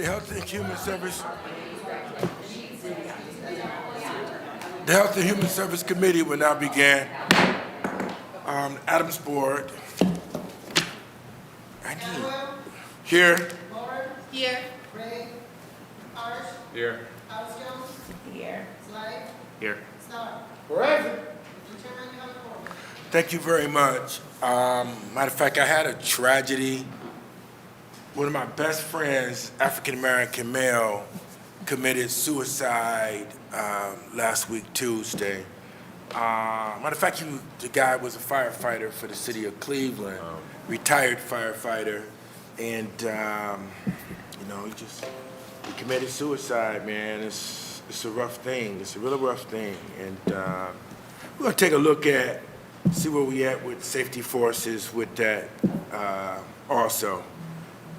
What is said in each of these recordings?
The Health and Human Service, the Health and Human Service Committee will now begin. Adams Board. I need here. Here. Ray, Arch, Here. Alice Jones, Here. Slide, Here. Star. Present. Mr. Chairman, you have a quorum. Thank you very much. Matter of fact, I had a tragedy. One of my best friends, African-American male, committed suicide last week, Tuesday. Matter of fact, the guy was a firefighter for the city of Cleveland, retired firefighter, and he committed suicide, man. It's a rough thing. It's a really rough thing, and we're gonna take a look at, see where we at with safety forces with that also.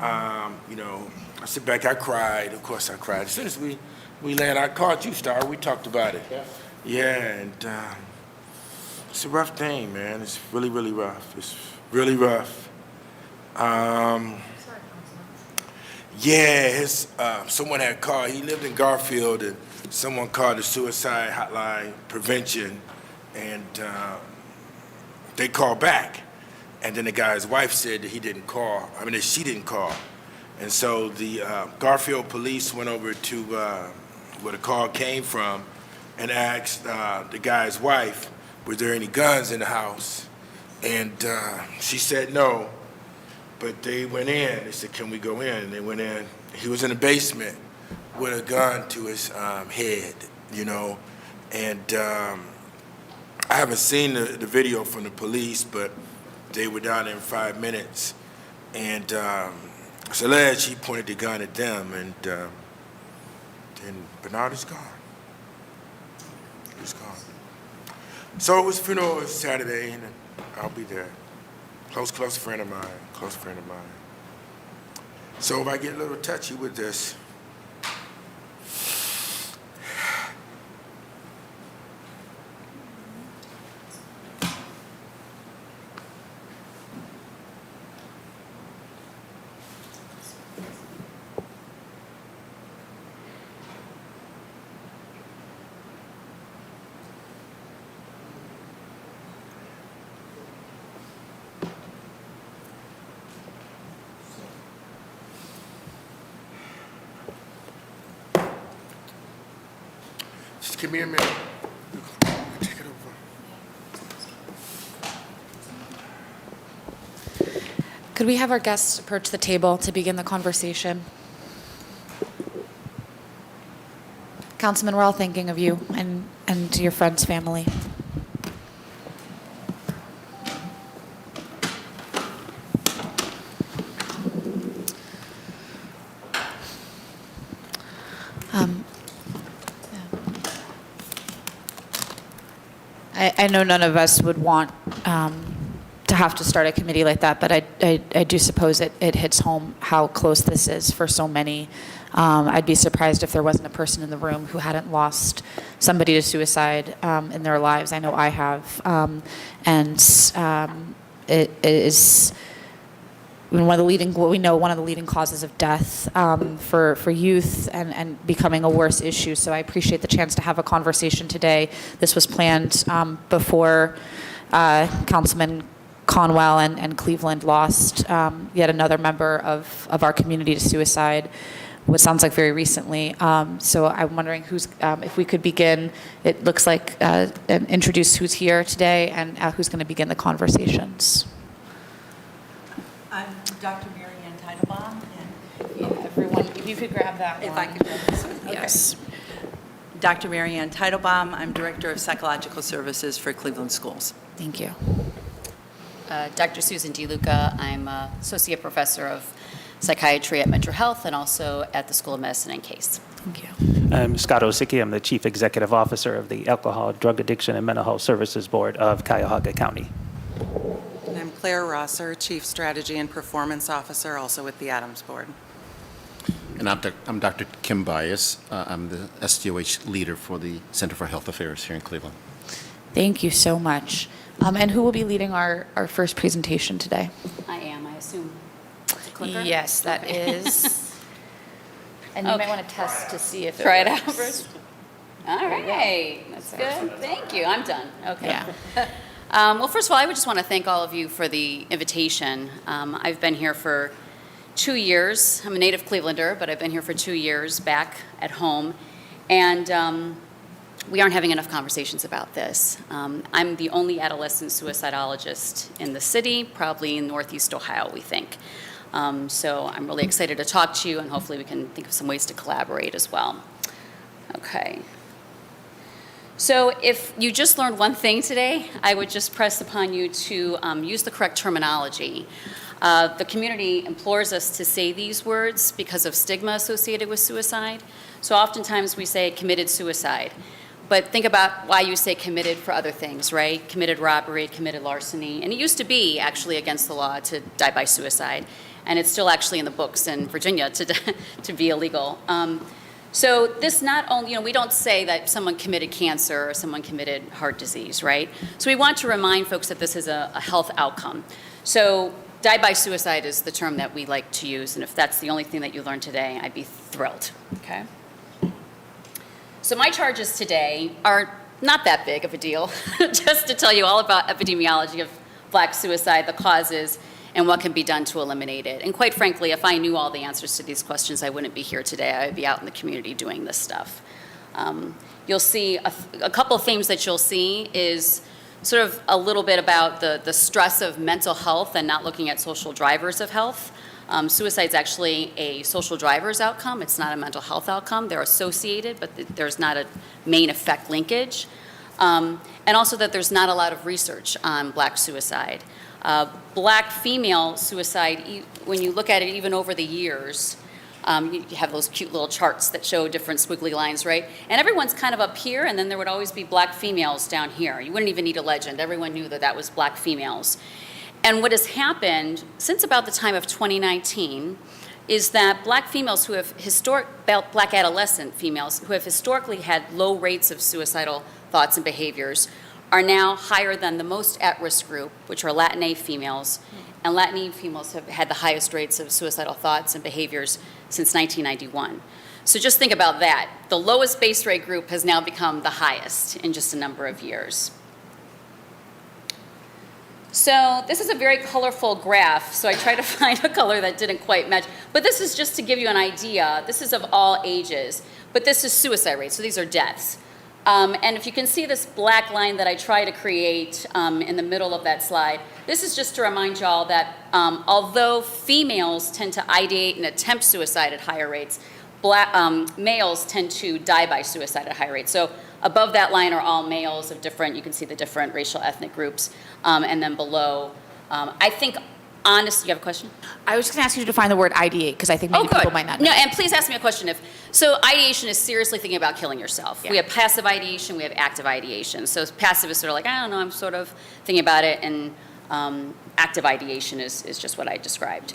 I sit back, I cried. Of course I cried. As soon as we landed, I called you, Star. We talked about it. Yeah, and it's a rough thing, man. It's really, really rough. It's really rough. Yeah, someone had called. He lived in Garfield, and someone called the suicide hotline prevention, and they called back. And then the guy's wife said that he didn't call. I mean, that she didn't call. And so the Garfield police went over to where the call came from and asked the guy's wife, was there any guns in the house? And she said no. But they went in. They said, can we go in? And they went in. He was in the basement with a gun to his head, And I haven't seen the video from the police, but they were down there in 5 minutes. And it's alleged he pointed the gun at them, and then Bernard is gone. He's gone. So it was funeral was Saturday, and I'll be there. Close friend of mine. So if I get a little touchy with this, just give me a minute. Take it over. Could we have our guests approach the table to begin the conversation? Councilman, we're all thinking of you and your friend's family. I know none of us would want to have to start a committee like that, but I do suppose it hits home how close this is for so many. I'd be surprised if there wasn't a person in the room who hadn't lost somebody to suicide in their lives. I know I have. It is one of the leading causes of death for youth and becoming a worse issue. So I appreciate the chance to have a conversation today. This was planned before Councilman Conwell and Cleveland lost yet another member of our community to suicide, what sounds like very recently. So I'm wondering if we could begin, it looks like, and introduce who's here today and who's going to begin the conversations. I'm Dr. Mary Ann Teitelbaum, and Everyone, if you could grab that if one. I could grab this one. Okay. Yes. Dr. Mary Ann Teitelbaum, I'm Director of Psychological Services for Cleveland Schools. Thank you. Dr. Susan DeLuca. I'm Associate Professor of Psychiatry at Mental Health and also at the School of Medicine and Case. Thank you. I'm Scott Osicki. I'm the Chief Executive Officer of the Alcohol, Drug Addiction, and Mental Health Services Board of Cuyahoga County. And I'm Claire Rosser, Chief Strategy and Performance Officer, also with the Adams Board. And I'm Dr. Kim Bias. I'm the SDOH leader for the Center for Health Affairs here in Cleveland. Thank you so much. And who will be leading our first presentation today? I am, I assume. Clicker? Yes, that is And you Okay. might want to test to see if it Try it out works. first. All right, that's good. Thank you. I'm done. Okay. Yeah. Well, first of all, I would just want to thank all of you for the invitation. I've been here for 2 years. I'm a native Clevelander, but I've been here for 2 years back at home. And we aren't having enough conversations about this. I'm the only adolescent suicidologist in the city, probably in Northeast Ohio, we think. So I'm really excited to talk to you, and hopefully we can think of some ways to collaborate as well. Okay. So if you just learned one thing today, I would just press upon you to use the correct terminology. The community implores us to say these words because of stigma associated with suicide. So oftentimes we say committed suicide. But think about why you say committed for other things, right? Committed robbery, committed larceny. And it used to be actually against the law to die by suicide. And it's still actually in the books in Virginia to be illegal. So this not only, we don't say that someone committed cancer or someone committed heart disease, right? So we want to remind folks that this is a health outcome. So die by suicide is the term that we like to use. And if that's the only thing that you learned today, I'd be thrilled, okay? So my charges today are not that big of a deal, just to tell you all about epidemiology of Black suicide, the causes, and what can be done to eliminate it. And quite frankly, if I knew all the answers to these questions, I wouldn't be here today. I would be out in the community doing this stuff. You'll see a couple of themes that you'll see is sort of a little bit about the stress of mental health and not looking at social drivers of health. Suicide is actually a social driver's outcome. It's not a mental health outcome. They're associated, but there's not a main effect linkage. And also that there's not a lot of research on Black suicide. Black female suicide, when you look at it even over the years, you have those cute little charts that show different squiggly lines, right? And everyone's kind of up here, and then there would always be Black females down here. You wouldn't even need a legend. Everyone knew that that was Black females. And what has happened since about the time of 2019 is that Black females who have Black adolescent females who have historically had low rates of suicidal thoughts and behaviors are now higher than the most at-risk group, which are Latina females. And Latina females have had the highest rates of suicidal thoughts and behaviors since 1991. So just think about that. The lowest base rate group has now become the highest in just a number of years. So this is a very colorful graph, so I tried to find a color that didn't quite match. But this is just to give you an idea. This is of all ages, but this is suicide rate, so these are deaths. And if you can see this black line that I try to create in the middle of that slide, this is just to remind y'all that although females tend to ideate and attempt suicide at higher rates, males tend to die by suicide at higher rates. So above that line are all males of different, you can see the different racial ethnic groups. And then below, I think, honestly, you have a question? I was just going to ask you to define the word ideate, because I think many people might not know. No, and please ask me a question so ideation is seriously thinking about killing yourself. Yeah. We have passive ideation, we have active ideation. So passive is sort of like, I don't know, I'm sort of thinking about it, and active ideation is just what I described.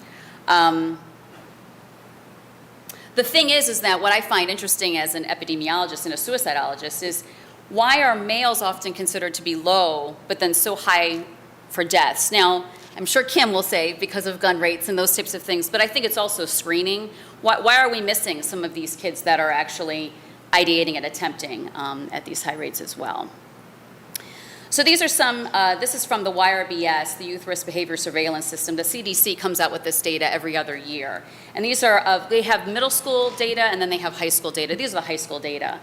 The thing is that what I find interesting as an epidemiologist and a suicidologist is why are males often considered to be low, but then so high for deaths? Now, I'm sure Kim will say because of gun rates and those types of things, but I think it's also screening. Why are we missing some of these kids that are actually ideating and attempting at these high rates as well? So these are some, this is from the YRBS, the Youth Risk Behavior Surveillance System. The CDC comes out with this data every other year. And these are, they have middle school data and then they have high school data. These are the high school data.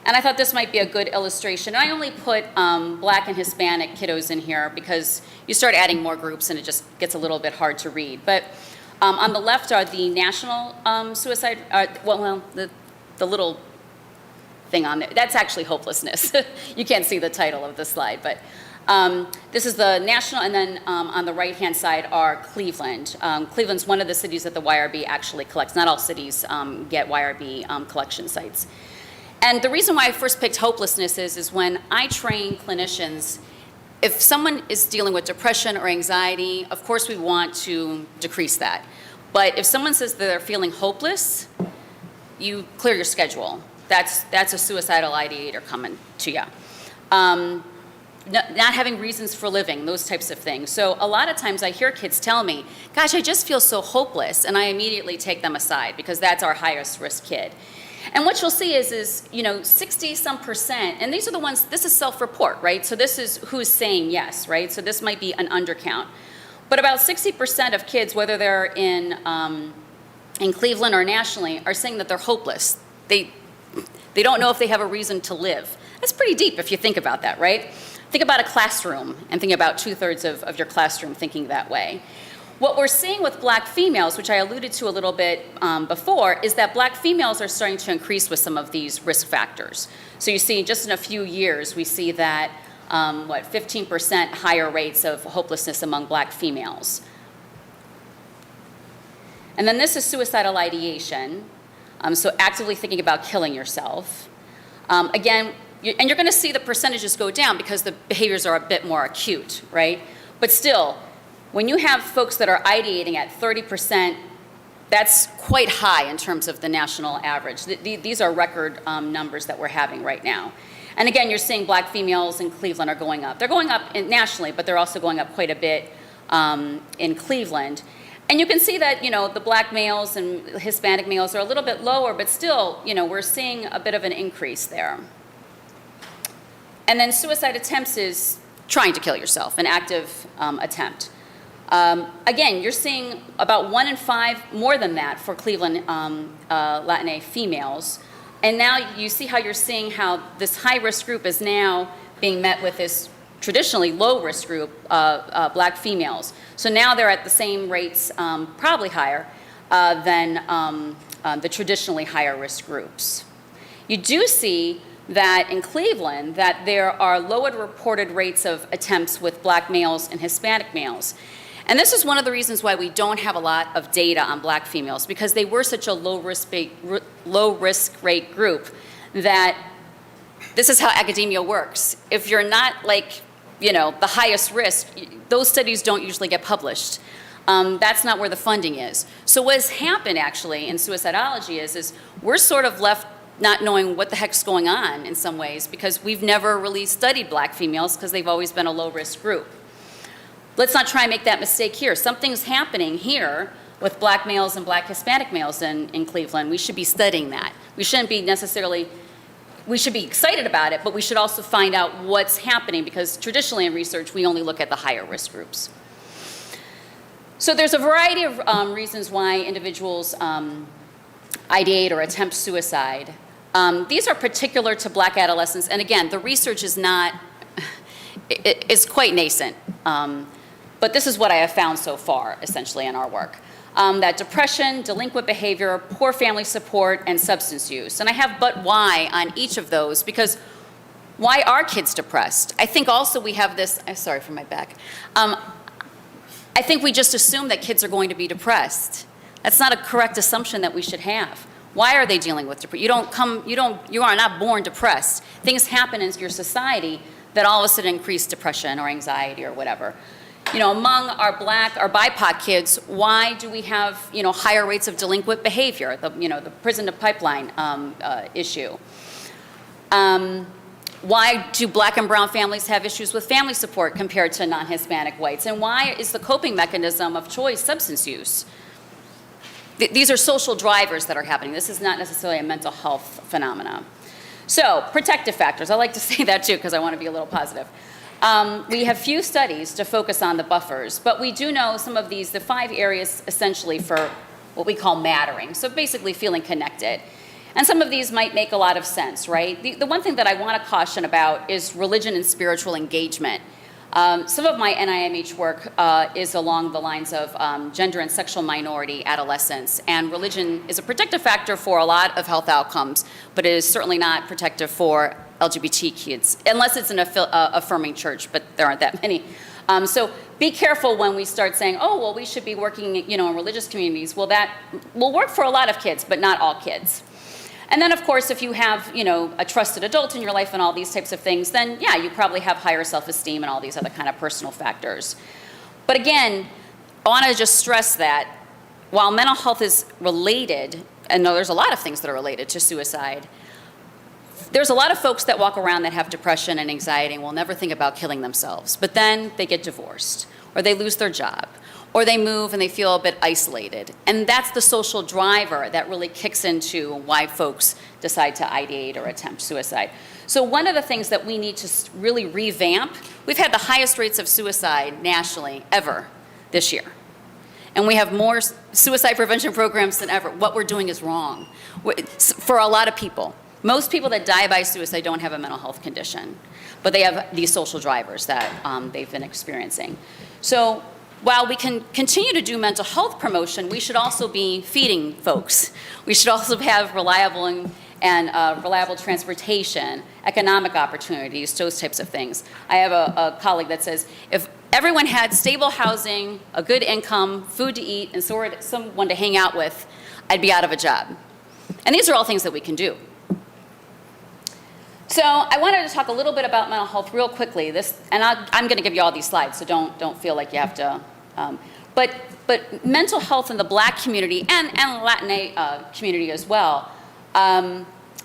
And I thought this might be a good illustration. I only put Black and Hispanic kiddos in here because you start adding more groups and it just gets a little bit hard to read. But on the left are the national suicide, the little thing on there. That's actually hopelessness. You can't see the title of the slide, but this is the national, and then on the right-hand side are Cleveland. Cleveland's one of the cities that the YRB actually collects. Not all cities get YRB collection sites. And the reason why I first picked hopelessness is when I train clinicians, if someone is dealing with depression or anxiety, of course we want to decrease that. But if someone says that they're feeling hopeless, you clear your schedule. That's a suicidal ideator coming to you. not having reasons for living, those types of things. So a lot of times I hear kids tell me, gosh, I just feel so hopeless, and I immediately take them aside because that's our highest risk kid. And what you'll see is 60-some%, and these are the ones, this is self-report, right? So this is who's saying yes, right? So this might be an undercount. But about 60% of kids, whether they're in Cleveland or nationally, are saying that they're hopeless. They don't know if they have a reason to live. That's pretty deep if you think about that, right? Think about a classroom and think about 2/3 of your classroom thinking that way. What we're seeing with black females, which I alluded to a little bit before, is that black females are starting to increase with some of these risk factors. So you see, just in a few years, we see that, 15% higher rates of hopelessness among black females. And then this is suicidal ideation, so actively thinking about killing yourself. Again, and you're going to see the percentages go down because the behaviors are a bit more acute, right? But still, when you have folks that are ideating at 30%, that's quite high in terms of the national average. These are record numbers that we're having right now. And again, you're seeing black females in Cleveland are going up. They're going up nationally, but they're also going up quite a bit in Cleveland. And you can see that, the black males and Hispanic males are a little bit lower, but still, we're seeing a bit of an increase there. And then suicide attempts is trying to kill yourself, an active attempt. Again, you're seeing about 1 in 5, more than that for Cleveland Latina females. And now you see how you're seeing how this high-risk group is now being met with this traditionally low-risk group, black females. So now they're at the same rates, probably higher, than the traditionally higher-risk groups. You do see that in Cleveland that there are lowered reported rates of attempts with black males and Hispanic males. And this is one of the reasons why we don't have a lot of data on black females, because they were such a low risk rate group that this is how academia works. If you're not the highest risk, those studies don't usually get published. That's not where the funding is. So what has happened actually in suicidology is we're sort of left not knowing what the heck's going on in some ways because we've never really studied black females because they've always been a low risk group. Let's not try and make that mistake here. Something's happening here with black males and black Hispanic males in Cleveland. We should be studying that. We should be excited about it, but we should also find out what's happening because traditionally in research, we only look at the higher risk groups. So there's a variety of reasons why individuals ideate or attempt suicide. These are particular to black adolescents, and again, the research is quite nascent. But this is what I have found so far, essentially, in our work. That depression, delinquent behavior, poor family support, and substance use. And I have but why on each of those, because why are kids depressed? I think also we have this, sorry for my back. I think we just assume that kids are going to be depressed. That's not a correct assumption that we should have. Why are they dealing with depression? You are not born depressed. Things happen in your society that all of a sudden increase depression or anxiety or whatever. Among our black or BIPOC kids, why do we have, higher rates of delinquent behavior, the prison to pipeline issue? Why do black and brown families have issues with family support compared to non-Hispanic whites? And why is the coping mechanism of choice substance use? These are social drivers that are happening. This is not necessarily a mental health phenomenon. So, protective factors. I like to say that too because I want to be a little positive. We have few studies to focus on the buffers, but we do know some of these, the 5 areas essentially for what we call mattering, so basically feeling connected. And some of these might make a lot of sense, right? The one thing that I want to caution about is religion and spiritual engagement. Some of my NIMH work is along the lines of gender and sexual minority adolescents, and religion is a protective factor for a lot of health outcomes, but it is certainly not protective for LGBT kids, unless it's an affirming church, but there aren't that many. So be careful when we start saying, oh, well, we should be working in religious communities. Well, that will work for a lot of kids, but not all kids. And then, of course, if you have, a trusted adult in your life and all these types of things, then, yeah, you probably have higher self-esteem and all these other kind of personal factors. But again, I want to just stress that while mental health is related, and there's a lot of things that are related to suicide, there's a lot of folks that walk around that have depression and anxiety and will never think about killing themselves. But then they get divorced, or they lose their job, or they move and they feel a bit isolated. And that's the social driver that really kicks into why folks decide to ideate or attempt suicide. So one of the things that we need to really revamp, we've had the highest rates of suicide nationally ever this year. And we have more suicide prevention programs than ever. What we're doing is wrong for a lot of people. Most people that die by suicide don't have a mental health condition, but they have these social drivers that they've been experiencing. So while we can continue to do mental health promotion, we should also be feeding folks. We should also have reliable reliable transportation, economic opportunities, those types of things. I have a colleague that says, if everyone had stable housing, a good income, food to eat, and someone to hang out with, I'd be out of a job. And these are all things that we can do. So I wanted to talk a little bit about mental health real quickly. I'm going to give you all these slides, so don't feel like you have to. But mental health in the Black community and Latin community as well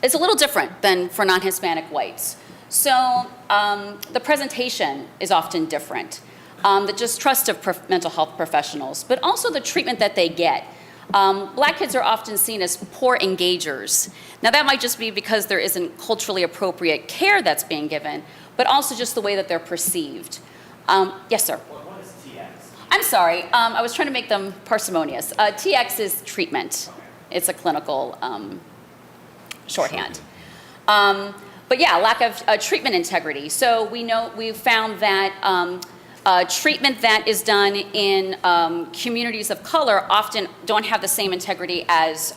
is a little different than for non-Hispanic whites. So the presentation is often different. The distrust of mental health professionals, but also the treatment that they get. Black kids are often seen as poor engagers. Now that might just be because there isn't culturally appropriate care that's being given, but also just the way that they're perceived. Yes, sir? What is TX? I'm sorry, I was trying to make them parsimonious. TX is treatment. It's a clinical shorthand. But yeah, lack of treatment integrity. So we've found that treatment that is done in communities of color often don't have the same integrity as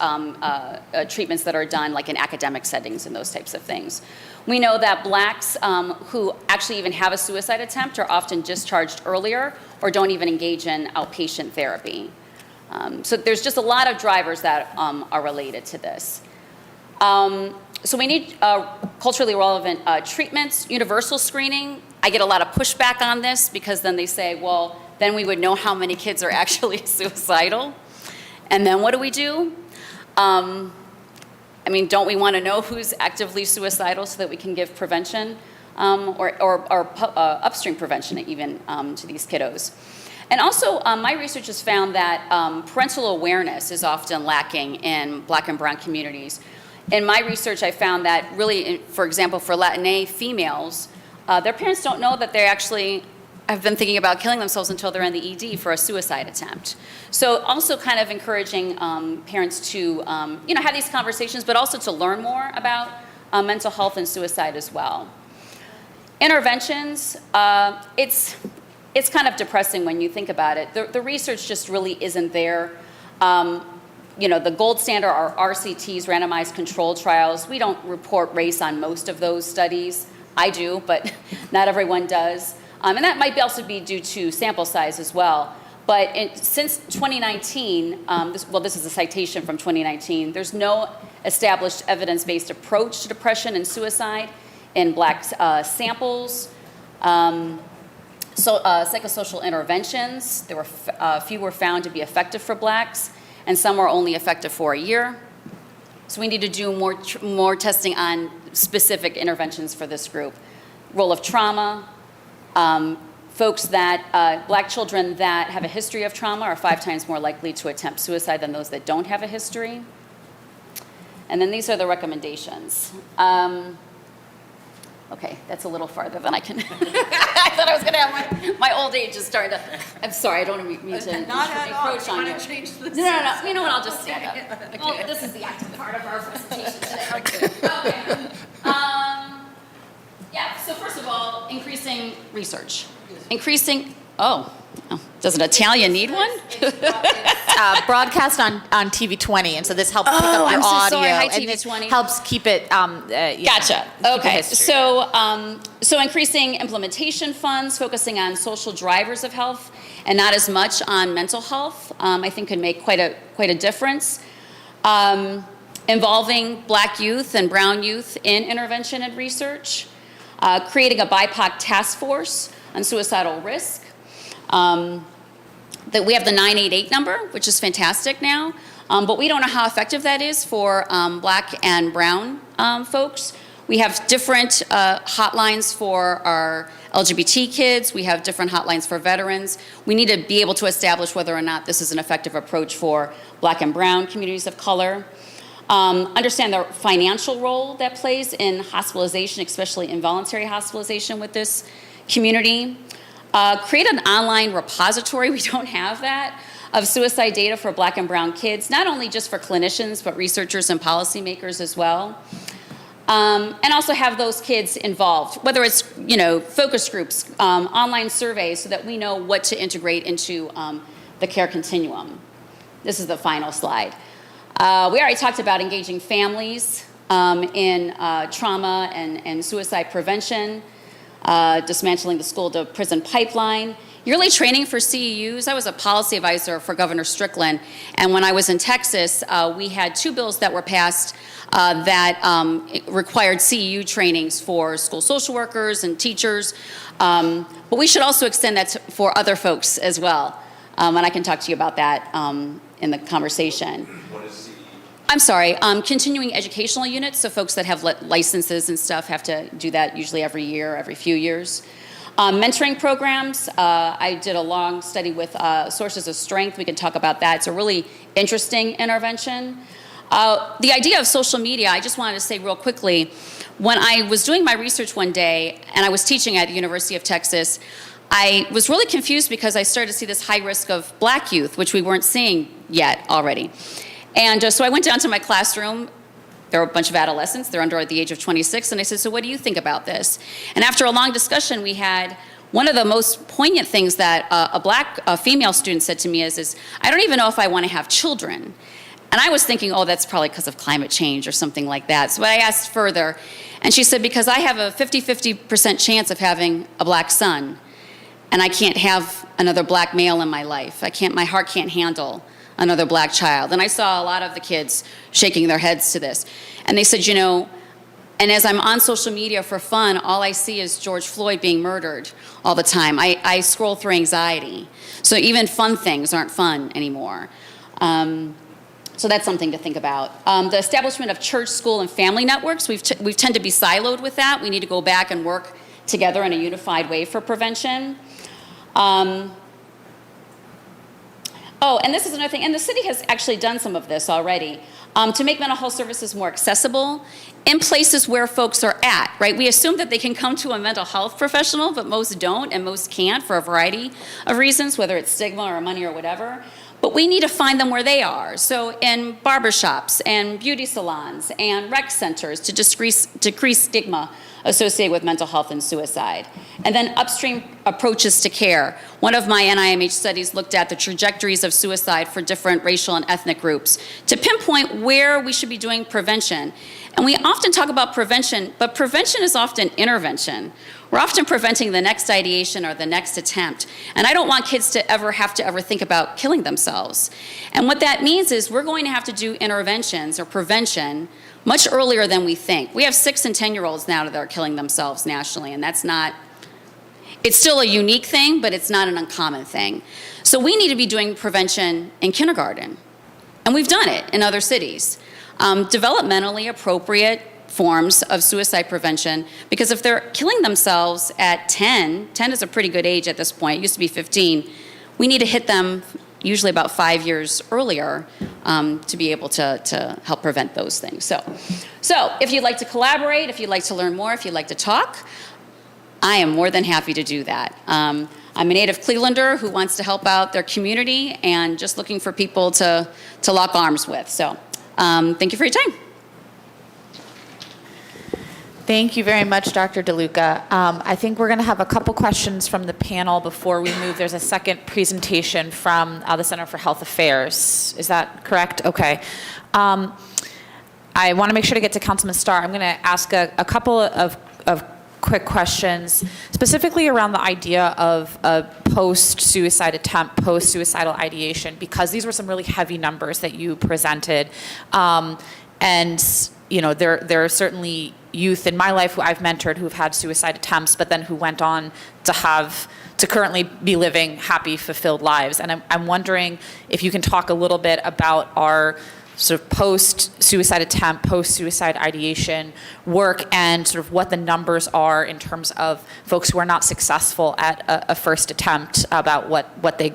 treatments that are done like in academic settings and those types of things. We know that Blacks who actually even have a suicide attempt are often discharged earlier or don't even engage in outpatient therapy. So there's just a lot of drivers that are related to this. So we need culturally relevant treatments, universal screening. I get a lot of pushback on this because then they say, well, then we would know how many kids are actually suicidal. And then what do? I mean, don't we want to know who's actively suicidal so that we can give prevention or upstream prevention even to these kiddos? And also, my research has found that parental awareness is often lacking in Black and brown communities. In my research, I found that really, for example, for Latina females, their parents don't know that they actually have been thinking about killing themselves until they're in the ED for a suicide attempt. So also kind of encouraging parents to have these conversations, but also to learn more about mental health and suicide as well. Interventions, it's kind of depressing when you think about it. The research just really isn't there. The gold standard are RCTs, randomized controlled trials. We don't report race on most of those studies. I do, but not everyone does. And that might also be due to sample size as well. But since 2019, this is a citation from 2019, there's no established evidence-based approach to depression and suicide in Black samples. Psychosocial interventions, few were found to be effective for Blacks, and some were only effective for a year. So we need to do more testing on specific interventions for this group. Role of trauma. Folks that, Black children that have a history of trauma are 5 times more likely to attempt suicide than those that don't have a history. And then these are the recommendations. Okay, that's a little farther than I can. I thought I was going to have my old age is starting to. I'm sorry, I don't mean to encroach on you. No. You know what? I'll just stand up. Okay. Well, this is the active part of our presentation today. Okay. So first of all, increasing research. Does an Italian need one? Broadcast on TV 20, and so this helps pick up your I'm so audio, sorry. Hi, and TV this 20. helps keep it. Gotcha. Okay. So increasing implementation funds, focusing on social drivers of health, and not as much on mental health, I think could make quite a difference. Involving Black youth and brown youth in intervention and research. Creating a BIPOC task force on suicidal risk. That we have the 988 number, which is fantastic now, but we don't know how effective that is for Black and brown folks. We have different hotlines for our LGBT kids. We have different hotlines for veterans. We need to be able to establish whether or not this is an effective approach for Black and brown communities of color. Understand the financial role that plays in hospitalization, especially involuntary hospitalization with this community. Create an online repository, we don't have that, of suicide data for Black and brown kids, not only just for clinicians, but researchers and policymakers as well. And also have those kids involved, whether it's, focus groups, online surveys, so that we know what to integrate into the care continuum. This is the final slide. We already talked about engaging families in trauma and suicide prevention, dismantling the school-to-prison pipeline. Yearly training for CEUs. I was a policy advisor for Governor Strickland, and when I was in Texas, we had 2 bills that were passed that required CEU trainings for school social workers and teachers, but we should also extend that for other folks as well, and I can talk to you about that in the conversation. What is CEU? I'm sorry, continuing educational units, so folks that have licenses and stuff have to do that usually every year, every few years. Mentoring programs, I did a long study with Sources of Strength. We can talk about that. It's a really interesting intervention. The idea of social media, I just wanted to say real quickly, when I was doing my research one day, and I was teaching at the University of Texas, I was really confused because I started to see this high risk of Black youth, which we weren't seeing yet already. And so I went down to my classroom. There were a bunch of adolescents. They're under the age of 26. And I said, so what do you think about this? And after a long discussion, we had one of the most poignant things that a Black female student said to me is, I don't even know if I want to have children. And I was thinking, oh, that's probably because of climate change or something like that. So I asked further, and she said, because I have a 50% chance of having a Black son, and I can't have another Black male in my life. My heart can't handle another Black child. And I saw a lot of the kids shaking their heads to this. And they said, and as I'm on social media for fun, all I see is George Floyd being murdered all the time. I scroll through anxiety. So even fun things aren't fun anymore. So that's something to think about. The establishment of church, school, and family networks, we've tend to be siloed with that. We need to go back and work together in a unified way for prevention. And this is another thing, and the city has actually done some of this already, to make mental health services more accessible in places where folks are at, right? We assume that they can come to a mental health professional, but most don't and most can't for a variety of reasons, whether it's stigma or money or whatever. But we need to find them where they are. So in barbershops and beauty salons and rec centers to decrease stigma associated with mental health and suicide. And then upstream approaches to care. One of my NIMH studies looked at the trajectories of suicide for different racial and ethnic groups to pinpoint where we should be doing prevention. And we often talk about prevention, but prevention is often intervention. We're often preventing the next ideation or the next attempt. And I don't want kids to ever have to think about killing themselves. And what that means is we're going to have to do interventions or prevention much earlier than we think. We have 6 and 10-year-olds now that are killing themselves nationally, and that's not, it's still a unique thing, but it's not an uncommon thing. So we need to be doing prevention in kindergarten. And we've done it in other cities. Developmentally appropriate forms of suicide prevention, because if they're killing themselves at 10 is a pretty good age at this point, it used to be 15, we need to hit them usually about 5 years earlier to be able to help prevent those things. So if you'd like to collaborate, if you'd like to learn more, if you'd like to talk, I am more than happy to do that. I'm a native Clevelander who wants to help out their community and just looking for people to lock arms with. So thank you for your time. Thank you very much, Dr. DeLuca. I think we're going to have a couple questions from the panel before we move. There's a second presentation from the Center for Health Affairs. Is that correct? Okay. I want to make sure to get to Councilman Starr. I'm going to ask a couple of quick questions, specifically around the idea of a post-suicide attempt, post-suicidal ideation, because these were some really heavy numbers that you presented. And there are certainly youth in my life who I've mentored who've had suicide attempts, but then who went on to currently be living happy, fulfilled lives. And I'm wondering if you can talk a little bit about our sort of post-suicide attempt, post-suicide ideation work, and sort of what the numbers are in terms of folks who are not successful at a first attempt about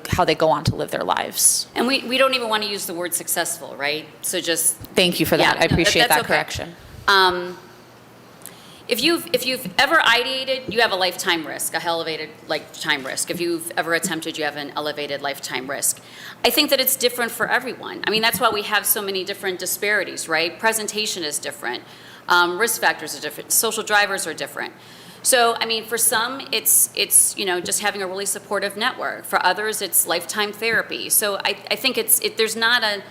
how they go on to live their lives. And we don't even want to use the word successful, right? So just Thank you for that. Yeah, I no, appreciate that's that okay. correction. If you've ever ideated, you have a lifetime risk, a elevated lifetime risk. If you've ever attempted, you have an elevated lifetime risk. I think that it's different for everyone. I mean, that's why we have so many different disparities, right? Presentation is different. Risk factors are different. Social drivers are different. So, I mean, for some, it's just having a really supportive network. For others, it's lifetime therapy. So I think there's not a.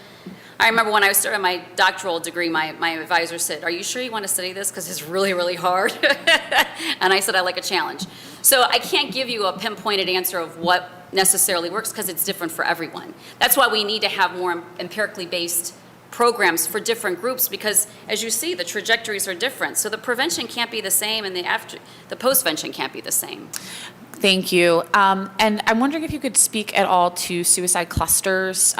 I remember when I was starting my doctoral degree, my advisor said, "Are you sure you want to study this? Because it's really, really hard." And I said, "I like a challenge." So I can't give you a pinpointed answer of what necessarily works because it's different for everyone. That's why we need to have more empirically based programs for different groups because, as you see, the trajectories are different. So the prevention can't be the same and the postvention can't be the same. Thank you. And I'm wondering if you could speak at all to suicide clusters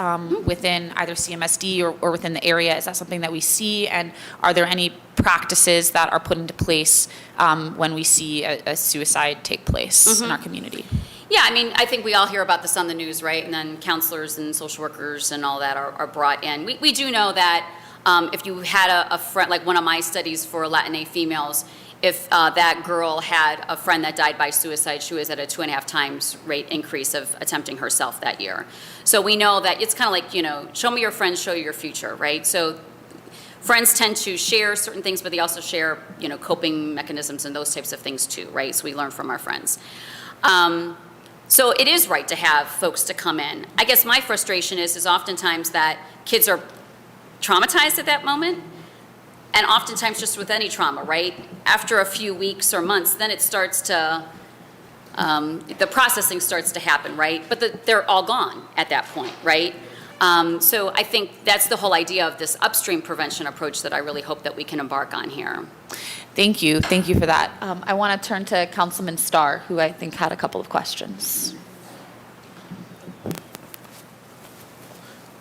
within either CMSD or within the area. Is that something that we see? And are there any practices that are put into place when we see a suicide take place in our community? Yeah, I mean, I think we all hear about this on the news, right? And then counselors and social workers and all that are brought in. We do know that if you had a friend, like one of my studies for Latina females, if that girl had a friend that died by suicide, she was at a 2.5 times rate increase of attempting herself that year. So we know that it's kind of like, show me your friends, show you your future, right? So friends tend to share certain things, but they also share, coping mechanisms and those types of things too, right? So we learn from our friends. So it is right to have folks to come in. I guess my frustration is oftentimes that kids are traumatized at that moment. And oftentimes just with any trauma, right? After a few weeks or months, then it starts to, the processing starts to happen, right? But they're all gone at that point, right? So I think that's the whole idea of this upstream prevention approach that I really hope that we can embark on here. Thank you. Thank you for that. I want to turn to Councilman Starr, who I think had a couple of questions.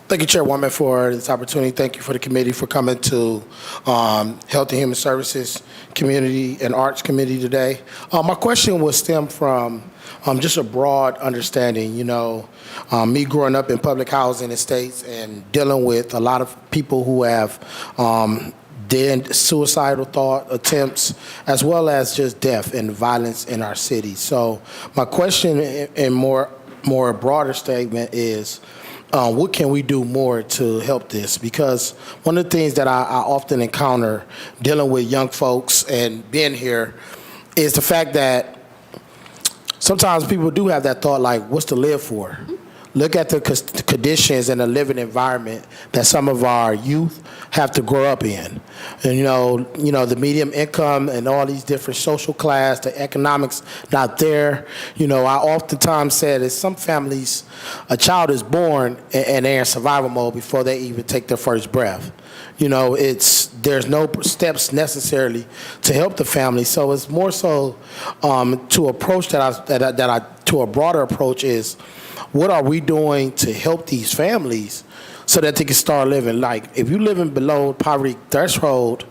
Thank you, Chairwoman, for this opportunity. Thank you for the committee for coming to Health and Human Services Community and Arts Committee today. My question will stem from just a broad understanding. Me growing up in public housing estates and dealing with a lot of people who have dead suicidal thought attempts, as well as just death and violence in our city. So my question in more broader statement is, what can we do more to help this? Because one of the things that I often encounter dealing with young folks and being here is the fact that sometimes people do have that thought like, what's to live for? Look at the conditions and the living environment that some of our youth have to grow up in. And, the medium income and all these different social class, the economics not there. I oftentimes said that some families, a child is born and they're in survival mode before they even take their first breath. There's no steps necessarily to help the family. So it's more so to approach to a broader approach is, what are we doing to help these families so that they can start living? Like, if you're living below poverty threshold,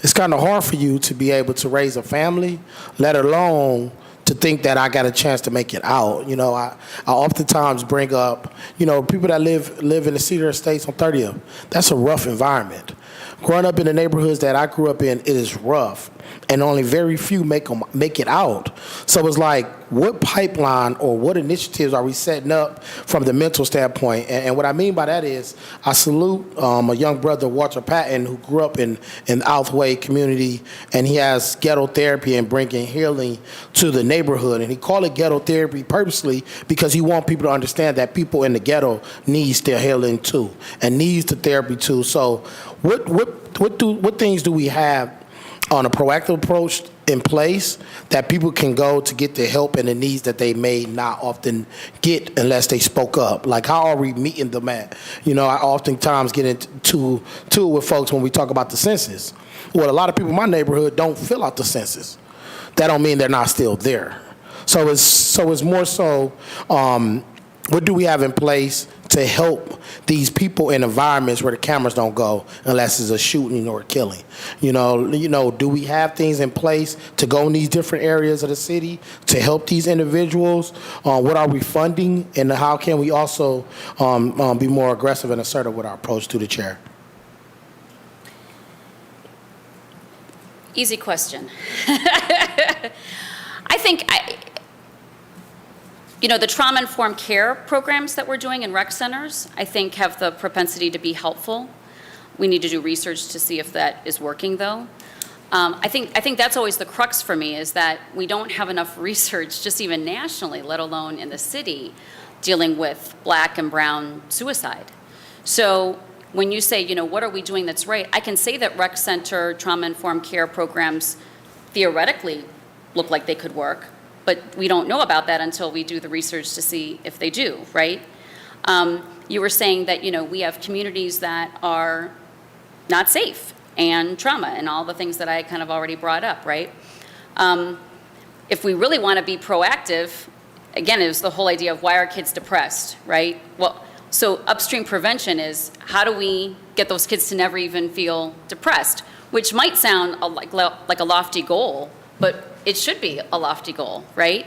it's kind of hard for you to be able to raise a family, let alone to think that I got a chance to make it out. I oftentimes bring up, people that live in the Cedar Estates on 30th. That's a rough environment. Growing up in the neighborhoods that I grew up in, it is rough, and only very few make it out. So it's like, what pipeline or what initiatives are we setting up from the mental standpoint? And what I mean by that is, I salute a young brother, Walter Patton, who grew up in the Outhwaite community, and he has ghetto therapy and bringing healing to the neighborhood. And he called it ghetto therapy purposely because he wants people to understand that people in the ghetto needs their healing too, and needs the therapy too. So what things do we have on a proactive approach in place that people can go to get the help and the needs that they may not often get unless they spoke up? Like, how are we meeting them at? I oftentimes get into it with folks when we talk about the census. Well, a lot of people in my neighborhood don't fill out the census. That don't mean they're not still there. So it's more so, what do we have in place to help these people in environments where the cameras don't go unless it's a shooting or a killing? Do we have things in place to go in these different areas of the city to help these individuals? What are we funding, and how can we also be more aggressive and assertive with our approach to the chair? Easy question. I think, the trauma-informed care programs that we're doing in rec centers, I think have the propensity to be helpful. We need to do research to see if that is working, though. I think that's always the crux for me, is that we don't have enough research, just even nationally, let alone in the city, dealing with Black and brown suicide. So when you say, what are we doing that's right, I can say that rec center trauma-informed care programs theoretically look like they could work, but we don't know about that until we do the research to see if they do, right? You were saying that, we have communities that are not safe, and trauma, and all the things that I kind of already brought up, right? If we really want to be proactive, again, it was the whole idea of why are kids depressed, right? Well, so upstream prevention is how do we get those kids to never even feel depressed, which might sound like a lofty goal, but it should be a lofty goal, right?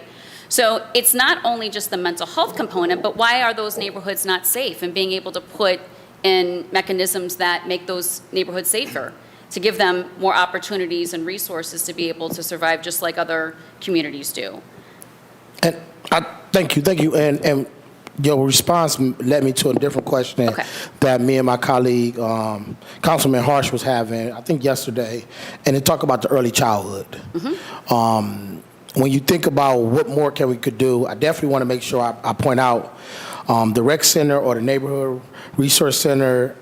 So it's not only just the mental health component, but why are those neighborhoods not safe, and being able to put in mechanisms that make those neighborhoods safer, to give them more opportunities and resources to be able to survive just like other communities do. And thank you. And your response led me to a different question that me and my colleague, Councilman Harsh, was having, I think yesterday, and it talked about the early childhood. When you think about what more we could do, I definitely want to make sure I point out the rec center or the neighborhood resource center.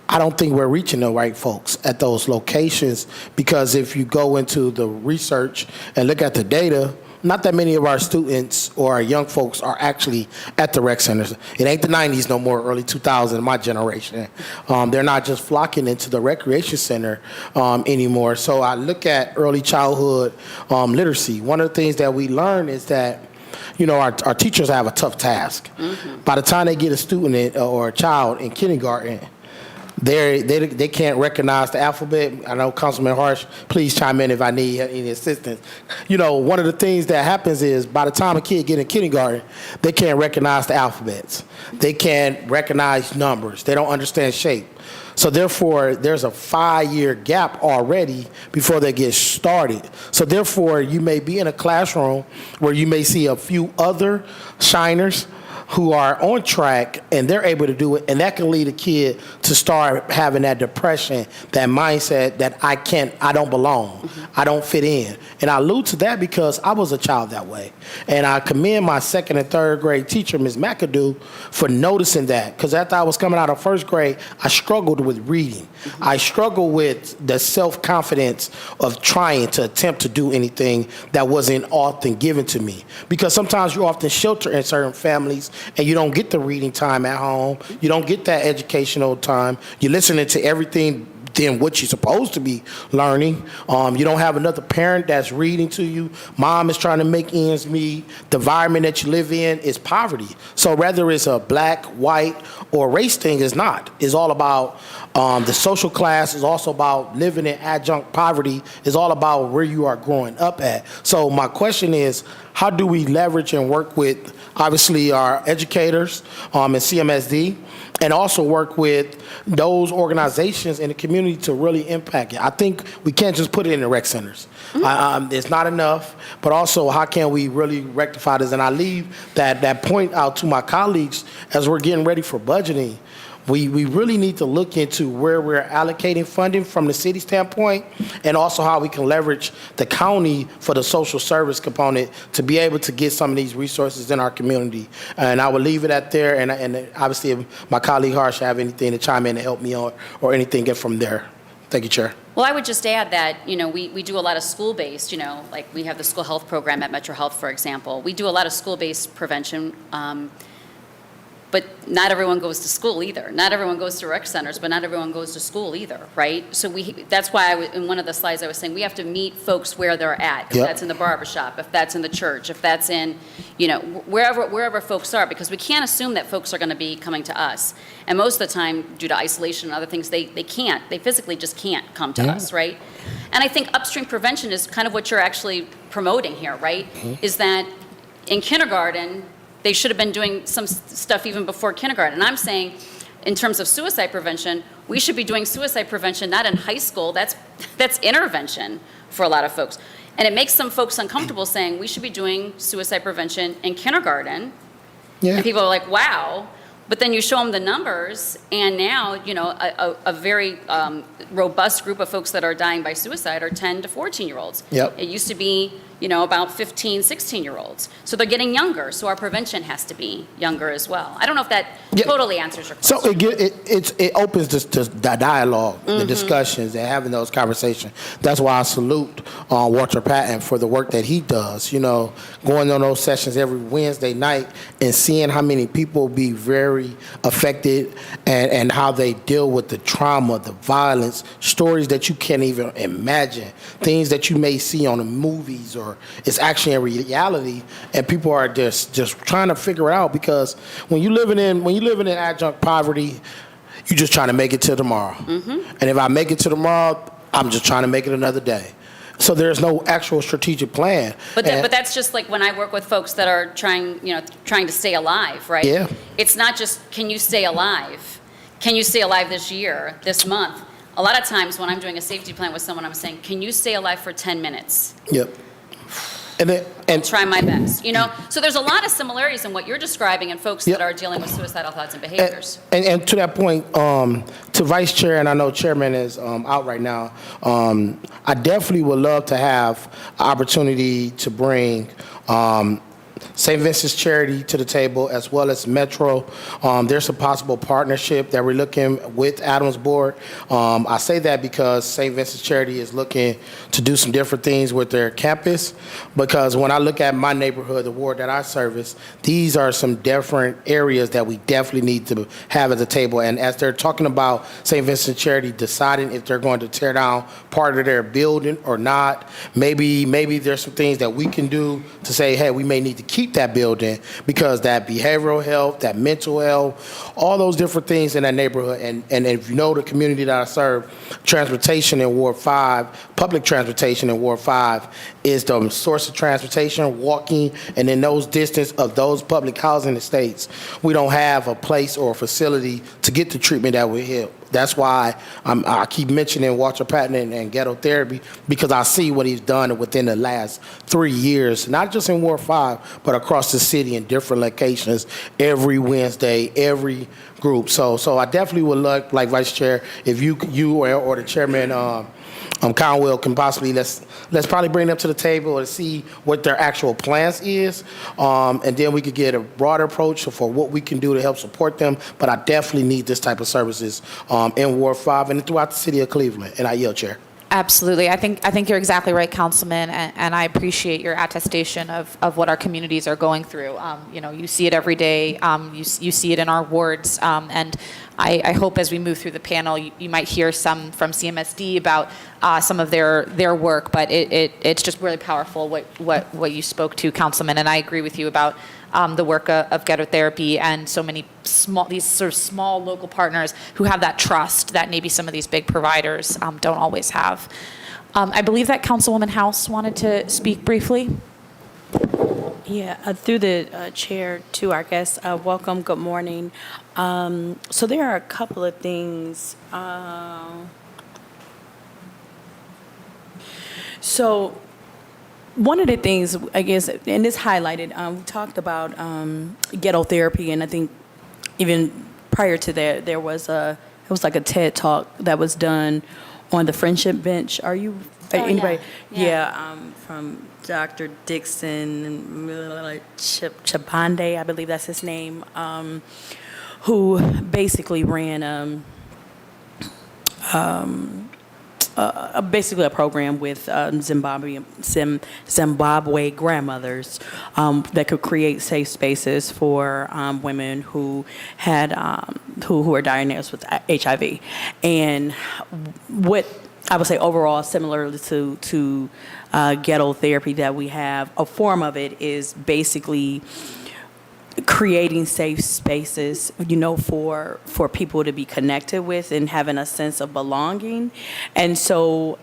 I don't think we're reaching the right folks at those locations, because if you go into the research and look at the data, not that many of our students or our young folks are actually at the rec centers. It ain't the 90s no more, early 2000s, my generation. They're not just flocking into the recreation center anymore. So I look at early childhood literacy. One of the things that we learn is that our teachers have a tough task. By the time they get a student or a child in kindergarten, they can't recognize the alphabet. I know Councilman Harsh, please chime in if I need any assistance. One of the things that happens is by the time a kid gets in kindergarten, they can't recognize the alphabets. They can't recognize numbers. They don't understand shape. So therefore, there's a 5-year gap already before they get started. So therefore, you may be in a classroom where you may see a few other shiners who are on track and they're able to do it, and that can lead a kid to start having that depression, that mindset that I don't belong, I don't fit in. And I allude to that because I was a child that way. And I commend my 2nd and 3rd grade teacher, Ms. McAdoo, for noticing that, because after I was coming out of 1st grade, I struggled with reading. I struggled with the self-confidence of trying to attempt to do anything that wasn't often given to me. Because sometimes you're often sheltered in certain families, and you don't get the reading time at home. You don't get that educational time. You're listening to everything than what you're supposed to be learning. You don't have another parent that's reading to you. Mom is trying to make ends meet. The environment that you live in is poverty. So whether it's a black, white, or race thing, it's not. It's all about the social class. It's also about living in adjunct poverty. It's all about where you are growing up at. So my question is, how do we leverage and work with, obviously, our educators and CMSD, and also work with those organizations in the community to really impact it? I think we can't just put it in the rec centers. It's not enough, but also how can we really rectify this? And I leave that point out to my colleagues as we're getting ready for budgeting. We really need to look into where we're allocating funding from the city standpoint, and also how we can leverage the county for the social service component to be able to get some of these resources in our community. And I will leave it at there, and obviously if my colleague Harsh have anything to chime in and help me on or anything get from there. Thank you, Chair. Well, I would just add that, we do a lot of school-based, like we have the school health program at Metro Health, for example. We do a lot of school-based prevention. but not everyone goes to school either. Not everyone goes to rec centers, but not everyone goes to school either, right? So that's why in one of the slides I was saying, we have to meet folks where they're at. If Yep. that's in the barbershop, if that's in the church, if that's in, wherever folks are, because we can't assume that folks are going to be coming to us. And most of the time, due to isolation and other things, they can't. They physically just can't come to us, right? And I think upstream prevention is kind of what you're actually promoting here, right? Is that in kindergarten, they should have been doing some stuff even before kindergarten. And I'm saying, in terms of suicide prevention, we should be doing suicide prevention not in high school. That's intervention for a lot of folks. And it makes some folks uncomfortable saying we should be doing suicide prevention in kindergarten. Yeah. And people are like, wow. But then you show them the numbers, and now, a very robust group of folks that are dying by suicide are 10 to 14-year-olds. Yep. It used to be, about 15, 16-year-olds. So they're getting younger, so our prevention has to be younger as well. I don't know if that totally answers your question. So it opens the dialogue, the discussions, and having those conversations. That's why I salute Walter Patton for the work that he does. Going on those sessions every Wednesday night and seeing how many people be very affected and how they deal with the trauma, the violence, stories that you can't even imagine, things that you may see on the movies or it's actually a reality, and people are just trying to figure it out, because when you're living in adjunct poverty, you're just trying to make it till tomorrow. And if I make it to tomorrow, I'm just trying to make it another day. So there's no actual strategic plan. But that's just like when I work with folks that are trying to stay alive, right? Yeah. It's not just, can you stay alive? Can you stay alive this year, this month? A lot of times when I'm doing a safety plan with someone, I'm saying, can you stay alive for 10 minutes? Yep. And try my best, So there's a lot of similarities in what you're describing and folks that are dealing with suicidal thoughts and behaviors. And to that point, to Vice Chair, and I know Chairman is out right now, I definitely would love to have an opportunity to bring St. Vincent's Charity to the table, as well as Metro. There's a possible partnership that we're looking with Adams Board. I say that because St. Vincent's Charity is looking to do some different things with their campus, because when I look at my neighborhood, the ward that I service, these are some different areas that we definitely need to have at the table. And as they're talking about St. Vincent's Charity deciding if they're going to tear down part of their building or not, maybe there's some things that we can do to say, hey, we may need to keep that building, because that behavioral health, that mental health, all those different things in that neighborhood. And if you know the community that I serve, transportation in Ward 5, public transportation in Ward 5 is the source of transportation, walking, and in those distance of those public housing estates, we don't have a place or a facility to get the treatment that we help. That's why I keep mentioning Walter Patton and ghetto therapy, because I see what he's done within the last 3 years, not just in Ward 5, but across the city in different locations, every Wednesday, every group. So I definitely would like Vice Chair, if you or the Chairman Conwell can possibly, let's probably bring them to the table and see what their actual plans is, and then we could get a broader approach for what we can do to help support them. But I definitely need this type of services in Ward 5 and throughout the city of Cleveland. And I yield, Chair. Absolutely. I think you're exactly right, Councilman, and I appreciate your attestation of what our communities are going through. You see it every day. You see it in our wards, and I hope as we move through the panel, you might hear some from CMSD about some of their work, but it's just really powerful what you spoke to, Councilman, and I agree with you about the work of Ghetto Therapy and so many these sort of small local partners who have that trust that maybe some of these big providers don't always have. I believe that Councilwoman House wanted to speak briefly. Yeah, through the chair to our guests, welcome, good morning. So there are a couple of things. So one of the things, I guess, and it's highlighted, we talked about ghetto therapy, and I think even prior to that, it was like a TED Talk that was done on the Friendship Bench. Are you, anybody? Yeah, from Dr. Dixon Chapande, I believe that's his name, who basically ran basically a program with Zimbabwe grandmothers that could create safe spaces for women who had who are diagnosed with HIV. And what I would say overall, similar to ghetto therapy that we have, a form of it is basically creating safe spaces, for people to be connected with and having a sense of belonging. And so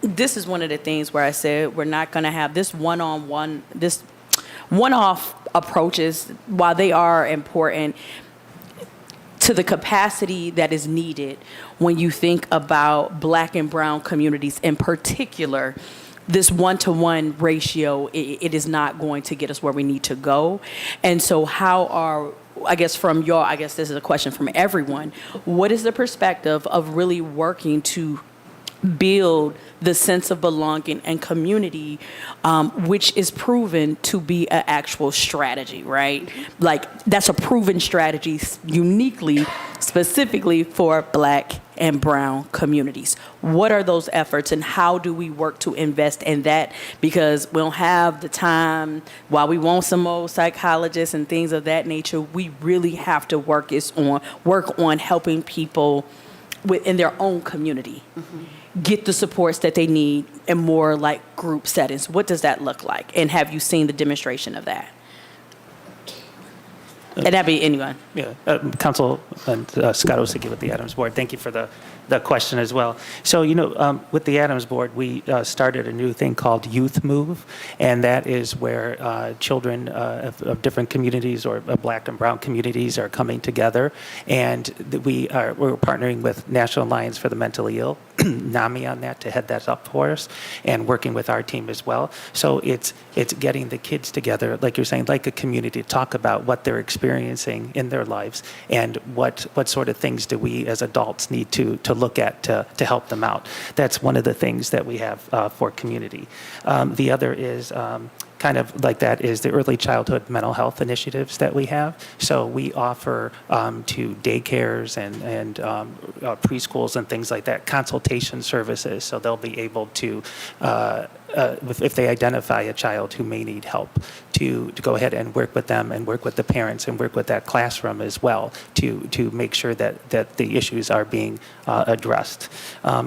this is one of the things where I said we're not going to have this one-off approaches, while they are important to the capacity that is needed when you think about Black and brown communities in particular. This one-to-one ratio, it is not going to get us where we need to go. And so this is a question from everyone, what is the perspective of really working to build the sense of belonging and community, which is proven to be an actual strategy, right? Like, that's a proven strategy uniquely, specifically for Black and brown communities. What are those efforts, and how do we work to invest in that? Because we don't have the time. While we want some more psychologists and things of that nature, we really have to work on helping people within their own community get the supports that they need in more like group settings. What does that look like? And have you seen the demonstration of that? And that'd be anyone. Yeah, Councilman Scott Osiki with the Adams Board. Thank you for the question as well. So, with the Adams Board, we started a new thing called Youth Move, and that is where children of different communities or Black and brown communities are coming together, and we're partnering with National Alliance for the Mentally Ill, NAMI, on that to head that up for us, and working with our team as well. So it's getting the kids together, like you're saying, like a community, to talk about what they're experiencing in their lives and what sort of things do we as adults need to look at to help them out. That's one of the things that we have for community. The other is kind of like that is the early childhood mental health initiatives that we have. So we offer to daycares and preschools and things like that, consultation services. So they'll be able to, if they identify a child who may need help, to go ahead and work with them and work with the parents and work with that classroom as well to make sure that the issues are being addressed.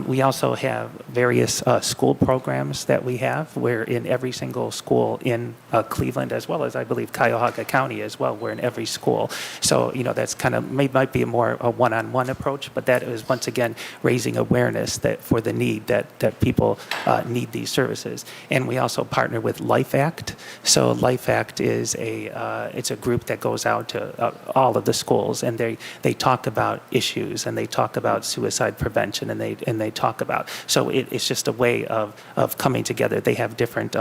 We also have various school programs that we have. We're in every single school in Cleveland, as well as I believe Cuyahoga County as well. We're in every school. So, that's kind of might be a one-on-one approach, but that is once again raising awareness that for the need that people need these services. And we also partner with Life Act. So Life Act is it's a group that goes out to all of the schools, and they talk about issues, and they talk about suicide prevention, and they talk about, so it's just a way of coming together. They have different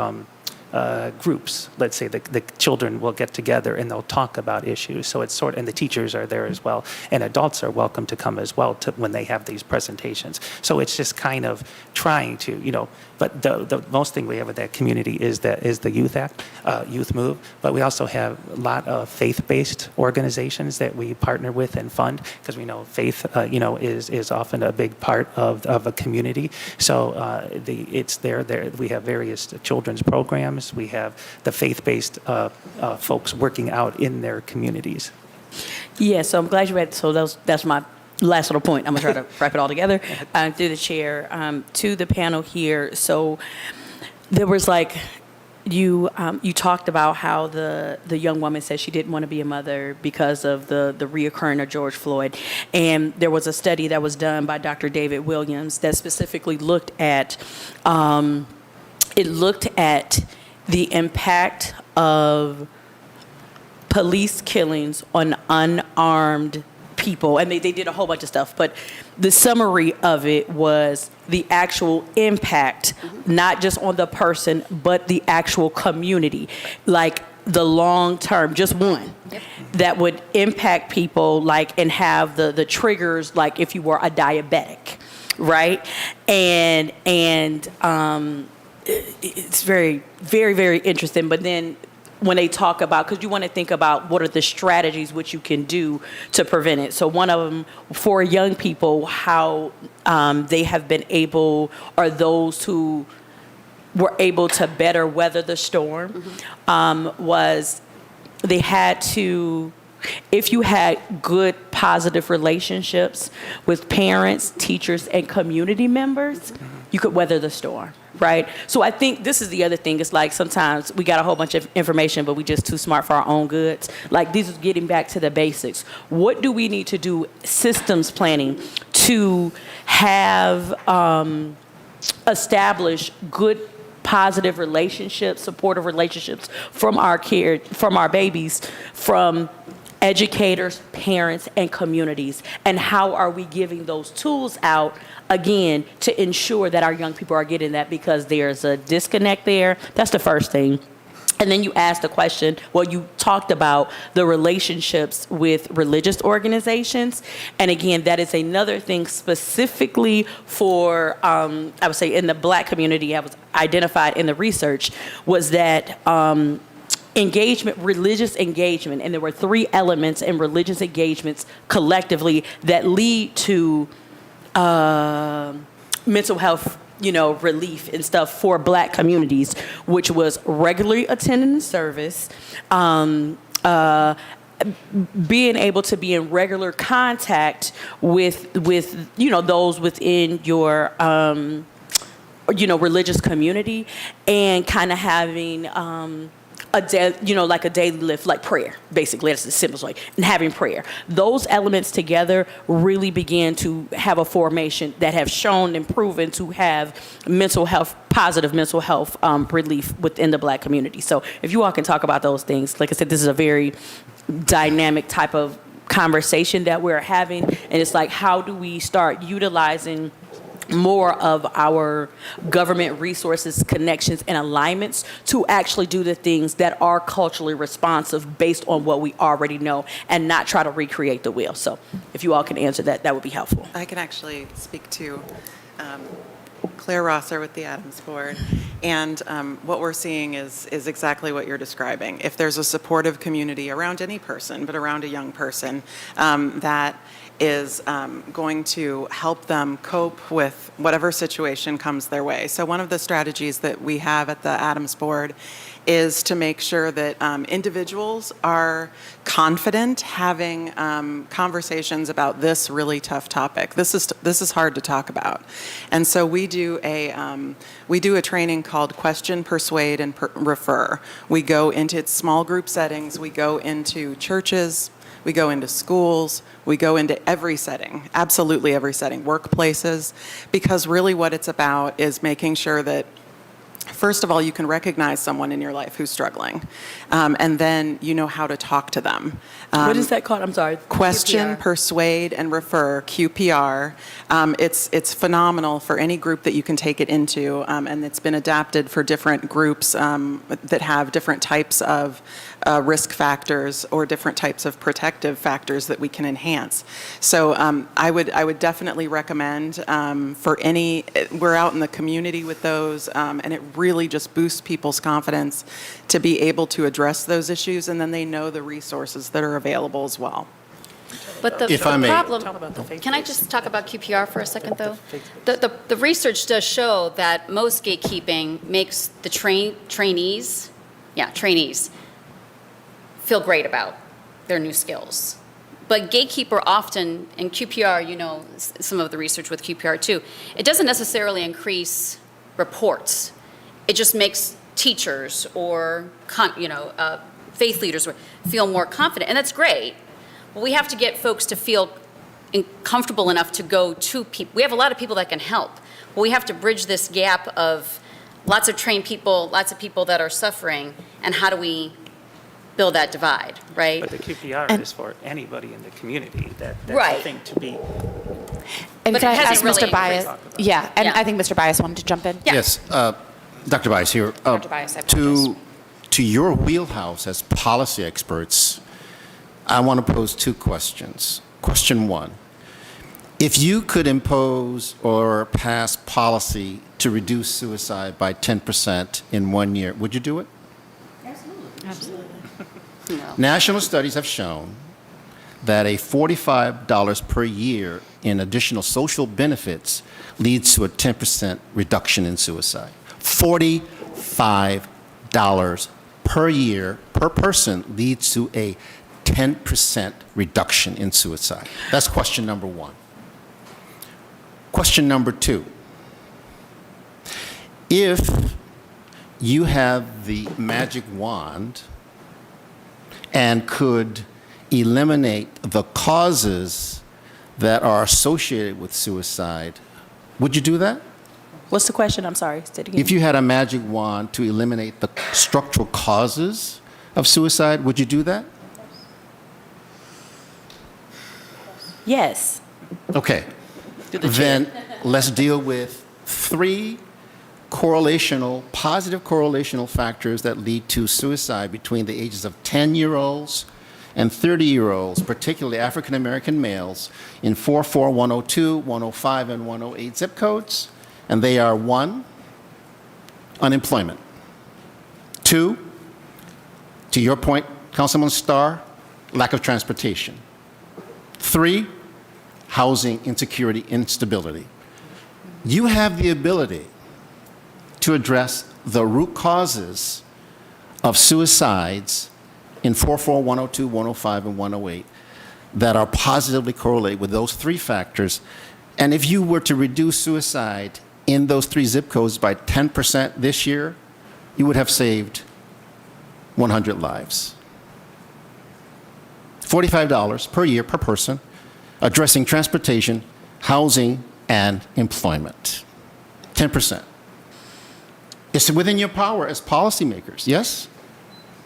groups. Let's say the children will get together and they'll talk about issues. So it's and the teachers are there as well, and adults are welcome to come as well when they have these presentations. So it's just kind of trying to, but the most thing we have with that community is the Youth Act, Youth Move. But we also have a lot of faith-based organizations that we partner with and fund, because we know faith, is often a big part of a community. So it's there. We have various children's programs. We have the faith-based folks working out in their communities. Yeah, so I'm glad you read. So that's my last little point. I'm going to try to wrap it all together through the chair to the panel here. So there was you talked about how the young woman said she didn't want to be a mother because of the reoccurring of George Floyd. And there was a study that was done by Dr. David Williams that specifically looked at the impact of police killings on unarmed people. And they did a whole bunch of stuff, but the summary of it was the actual impact, not just on the person, but the actual community, like the long term, just one. Yep. That would impact people, and have the triggers, like if you were a diabetic, right? And it's very, very, very interesting. But then when they talk about, because you want to think about what are the strategies which you can do to prevent it. So one of them for young people, how they have been able, or those who were able to better weather the storm, was they had to, if you had good positive relationships with parents, teachers, and community members, you could weather the storm, right? So I think this is the other thing. It's like sometimes we got a whole bunch of information, but we just too smart for our own goods. Like, this is getting back to the basics. What do we need to do systems planning to have establish good positive relationships, supportive relationships from our babies, from educators, parents, and communities? And how are we giving those tools out, again, to ensure that our young people are getting that, because there's a disconnect there? That's the first thing. And then you asked the question, well, you talked about the relationships with religious organizations. And again, that is another thing specifically for, I would say in the Black community, I was identified in the research, was that engagement, religious engagement, and there were 3 elements in religious engagements collectively that lead to mental health, relief and stuff for Black communities, which was regularly attending the service, being able to be in regular contact with those within your religious community, and kind of having a daily lift, like prayer, basically. That's the simplest way. And having prayer. Those elements together really began to have a formation that have shown and proven to have positive mental health relief within the Black community. So if you all can talk about those things, like I said, this is a very dynamic type of conversation that we're having. And it's like, how do we start utilizing more of our government resources, connections, and alignments to actually do the things that are culturally responsive based on what we already know, and not try to recreate the wheel. So if you all can answer that, that would be helpful. I can actually speak to Claire Rosser with the Adams Board. And what we're seeing is exactly what you're describing. If there's a supportive community around any person, but around a young person, that is going to help them cope with whatever situation comes their way. So one of the strategies that we have at the Adams Board is to make sure that individuals are confident having conversations about this really tough topic. This is hard to talk about, and so we do a training called Question, Persuade, and Refer. We go into small group settings. We go into churches. We go into schools, we go into every setting, absolutely every setting, workplaces, because really what it's about is making sure that, first of all, you can recognize someone in your life who's struggling, and then you know how to talk to them. What is that called? I'm sorry. Question, QPR. Persuade, and Refer, QPR. It's phenomenal for any group that you can take it into, and it's been adapted for different groups that have different types of risk factors or different types of protective factors that we can enhance. So I would definitely recommend for any, we're out in the community with those, and it really just boosts people's confidence to be able to address those issues, and then they know the resources that are available as well. But the If I may- problem, can I just talk about QPR for a second, though? The research does show that most gatekeeping makes the trainees feel great about their new skills. But gatekeeper often, and QPR, some of the research with QPR too, it doesn't necessarily increase reports. It just makes teachers or faith leaders feel more confident, and that's great. But we have to get folks to feel comfortable enough to go to people. We have a lot of people that can help, but we have to bridge this gap of lots of trained people, lots of people that are suffering, and how do we build that divide, right? But the QPR is for anybody in the community. That's Right. the thing to be. And But can I it hasn't ask really Mr. Bias? increased. Yeah, and Yeah. I think Mr. Bias wanted to jump in. Yeah. Yes, Dr. Bias here. Dr. Bias, I apologize. To your wheelhouse as policy experts, I want to pose 2 questions. Question 1, if you could impose or pass policy to reduce suicide by 10% in 1 year, would you do it? No. National studies have shown that a $45 per year in additional social benefits leads to a 10% reduction in suicide. $45 per year per person leads to a 10% reduction in suicide. That's question number one. Question number two. If you have the magic wand and could eliminate the causes that are associated with suicide, would you do that? What's the question? I'm sorry. Say it again. If you had a magic wand to eliminate the structural causes of suicide, would you do that? Yes. Okay. Then let's deal with three positive correlational factors that lead to suicide between the ages of 10-year-olds and 30-year-olds, particularly African American males, in 44102, 105, and 108 zip codes. And they are 1, unemployment. 2, to your point, Councilman Starr, lack of transportation. 3, housing insecurity, instability. You have the ability to address the root causes of suicides in 44102, 105, and 108 that are positively correlated with those three factors. And if you were to reduce suicide in those 3 zip codes by 10% this year, you would have saved 100 lives. $45 per year per person, addressing transportation, housing, and employment. 10%. It's within your power as policymakers, yes?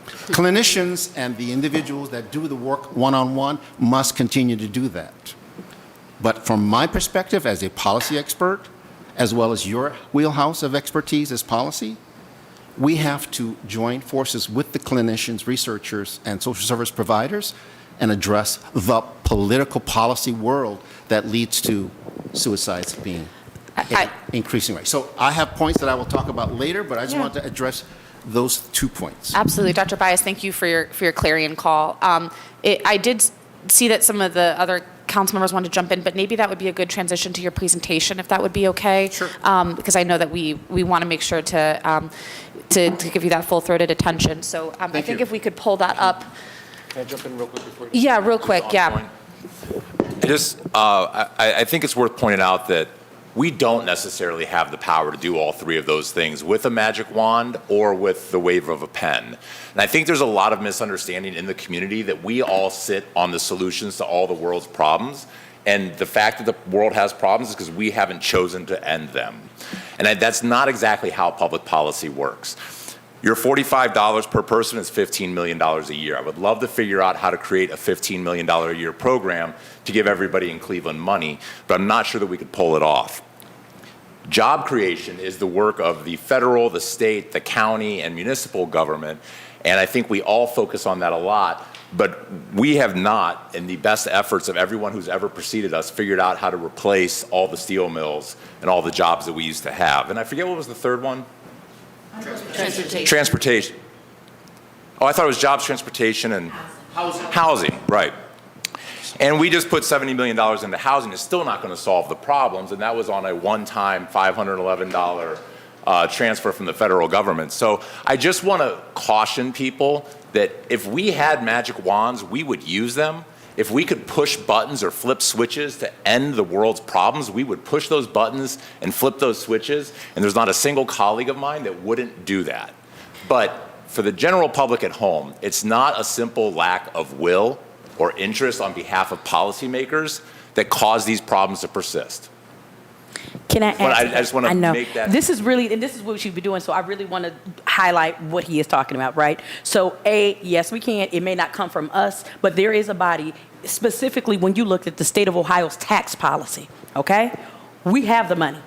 Clinicians and the individuals that do the work one-on-one must continue to do that. But from my perspective as a policy expert, as well as your wheelhouse of expertise as policy, we have to join forces with the clinicians, researchers, and social service providers and address the political policy world that leads to suicides being increasing rate. So I have points that I will talk about later, but I just want to address those 2 points. Absolutely. Dr. Bias, thank you for your clarion call. I did see that some of the other council members wanted to jump in, but maybe that would be a good transition to your presentation, if that would be okay. Sure. Because I know that we want to make sure to give you that full-throated attention. So I think you. if we could pull that up. Can I jump in real quick before you? Yeah, real quick, yeah. I think it's worth pointing out that we don't necessarily have the power to do all 3 of those things with a magic wand or with the wave of a pen. And I think there's a lot of misunderstanding in the community that we all sit on the solutions to all the world's problems. And the fact that the world has problems is because we haven't chosen to end them. And that's not exactly how public policy works. Your $45 per person is $15 million a year. I would love to figure out how to create a $15 million a year program to give everybody in Cleveland money, but I'm not sure that we could pull it off. Job creation is the work of the federal, the state, the county, and municipal government, and I think we all focus on that a lot, but we have not, in the best efforts of everyone who's ever preceded us, figured out how to replace all the steel mills and all the jobs that we used to have. And I forget what was the third one? Transportation. Oh, I thought it was jobs, transportation, and housing, right. And we just put $70 million into housing. It's still not going to solve the problems, and that was on a one-time $511 transfer from the federal government. So I just want to caution people that if we had magic wands, we would use them. If we could push buttons or flip switches to end the world's problems, we would push those buttons and flip those switches, and there's not a single colleague of mine that wouldn't do that. But for the general public at home, it's not a simple lack of will or interest on behalf of policymakers that cause these problems to persist. Can I ask? But I just want to know. make that. This is really, and this is what we should be doing, so I really want to highlight what he is talking about, right? So, yes, we can. It may not come from us, but there is a body, specifically when you look at the state of Ohio's tax policy, okay? We have the money.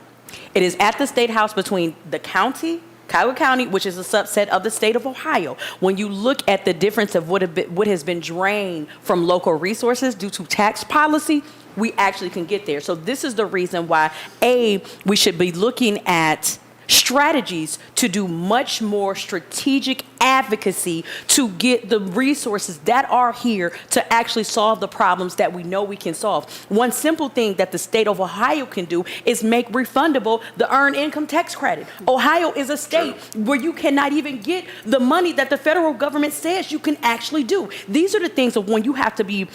It is at the State House between the county, Cuyahoga County, which is a subset of the state of Ohio. When you look at the difference of what has been drained from local resources due to tax policy, we actually can get there. So this is the reason why, we should be looking at strategies to do much more strategic advocacy to get the resources that are here to actually solve the problems that we know we can solve. One simple thing that the state of Ohio can do is make refundable the earned income tax credit. Ohio is a state where you cannot even get the money that the federal government says you can actually do. These are the things of when you have to be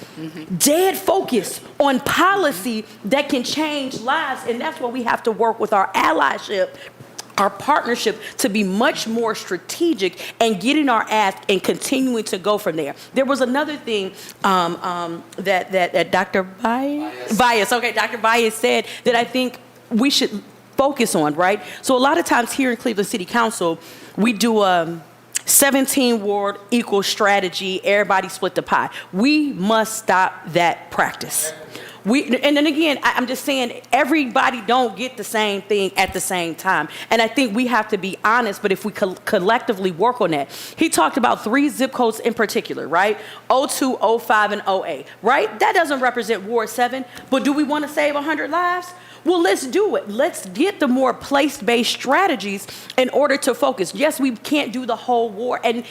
dead focused on policy that can change lives, and that's why we have to work with our allyship, our partnership, to be much more strategic and getting our ask and continuing to go from there. There was another thing that Dr. Bias, okay, Dr. Bias said that I think we should focus on, right? So a lot of times here in Cleveland City Council, we do a 17 ward equal strategy, everybody split the pie. We must stop that practice. And then again, I'm just saying, everybody don't get the same thing at the same time. And I think we have to be honest, but if we collectively work on that. He talked about 3 zip codes in particular, right? 02, 05, and 08, right? That doesn't represent Ward 7, but do we want to save 100 lives? Well, let's do it. Let's get the more place-based strategies in order to focus. Yes, we can't do the whole ward and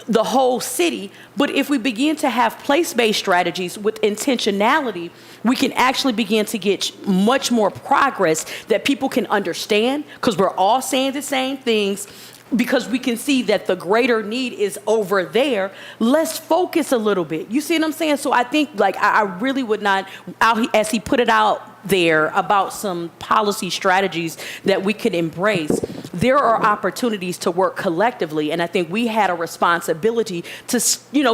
the whole city, but if we begin to have place-based strategies with intentionality, we can actually begin to get much more progress that people can understand, because we're all saying the same things, because we can see that the greater need is over there. Let's focus a little bit. You see what I'm saying? So I think, like, I really would not, as he put it out there about some policy strategies that we could embrace, there are opportunities to work collectively, and I think we had a responsibility to,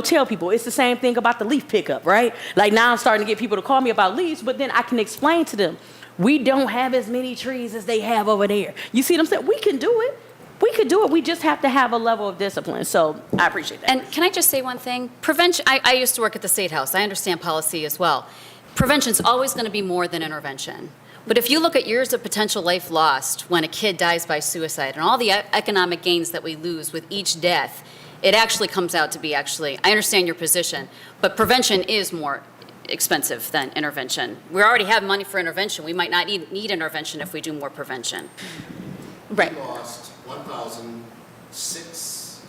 tell people. It's the same thing about the leaf pickup, right? Like, now I'm starting to get people to call me about leaves, but then I can explain to them, we don't have as many trees as they have over there. You see what I'm saying? We can do it. We could do it. We just have to have a level of discipline. So I appreciate that. And can I just say one thing? Prevention, I used to work at the State House. I understand policy as well. Prevention is always going to be more than intervention. But if you look at years of potential life lost when a kid dies by suicide and all the economic gains that we lose with each death, it actually comes out to be I understand your position, but prevention is more expensive than intervention. We already have money for intervention. We might not need intervention if we do more prevention. Right. We lost 1,006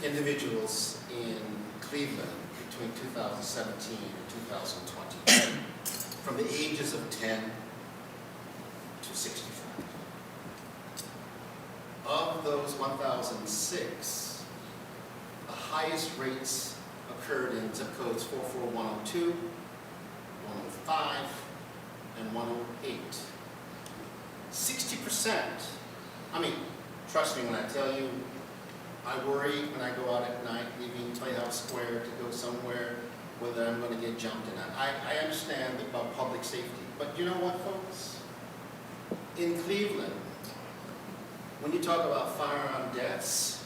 individuals in Cleveland between 2017 and 2020, from the ages of 10 to 65. Of those 1,006, the highest rates occurred in zip codes 44102, 105, and 108. 60%, trust me when I tell you, I worry when I go out at night leaving Playhouse Square to go somewhere whether I'm going to get jumped in. I understand about public safety, but you know what, folks? In Cleveland, when you talk about firearm deaths,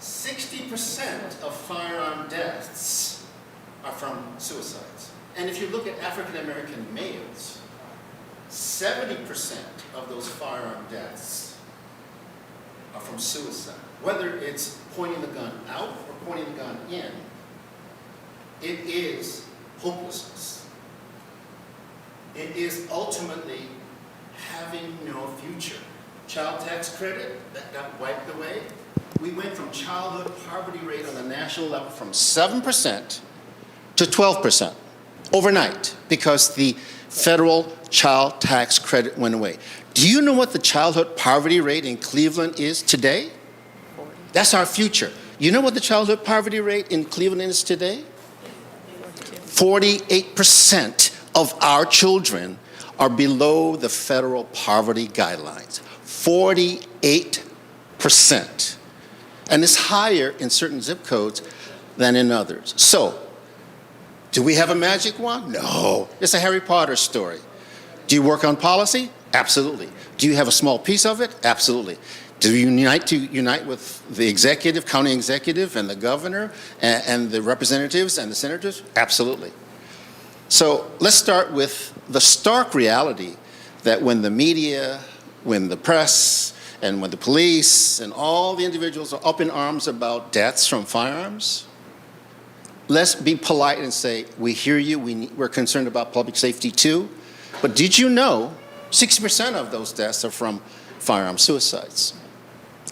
60% of firearm deaths are from suicides. And if you look at African American males, 70% of those firearm deaths are from suicide. Whether it's pointing the gun out or pointing the gun in, it is hopelessness. It is ultimately having no future. Child tax credit, that got wiped away. We went from childhood poverty rate on the national level from 7% to 12% overnight because the federal child tax credit went away. Do you know what the childhood poverty rate in Cleveland is today? That's our future. You know what the childhood poverty rate in Cleveland is today? 48% of our children are below the federal poverty guidelines. 48%. And it's higher in certain zip codes than in others. So, do we have a magic wand? No. It's a Harry Potter story. Do you work on policy? Absolutely. Do you have a small piece of it? Absolutely. Do you unite with the executive, county executive, and the governor, and the representatives and the senators? Absolutely. So let's start with the stark reality that when the media, when the press, and when the police and all the individuals are up in arms about deaths from firearms, let's be polite and say, we hear you, we're concerned about public safety too, but did you know 60% of those deaths are from firearm suicides.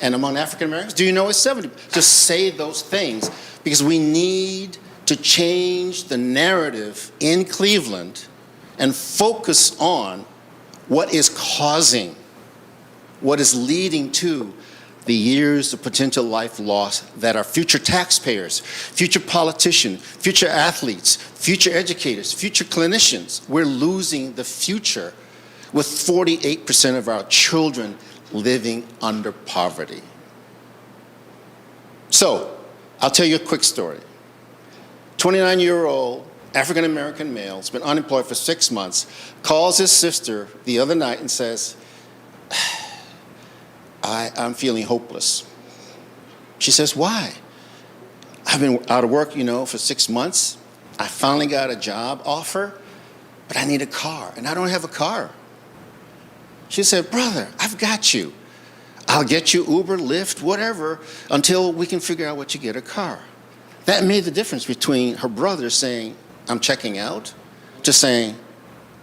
And among African Americans, do you know it's 70%? Just say those things, because we need to change the narrative in Cleveland and focus on what is causing, what is leading to the years of potential life loss that our future taxpayers, future politicians, future athletes, future educators, future clinicians, we're losing the future with 48% of our children living under poverty. So, I'll tell you a quick story. 29-year-old African-American male has been unemployed for 6 months, calls his sister the other night and says, I'm feeling hopeless. She says, why? I've been out of work, for 6 months. I finally got a job offer, but I need a car, and I don't have a car. She said, brother, I've got you. I'll get you Uber, Lyft, whatever, until we can figure out what you get a car. That made the difference between her brother saying, I'm checking out, to saying,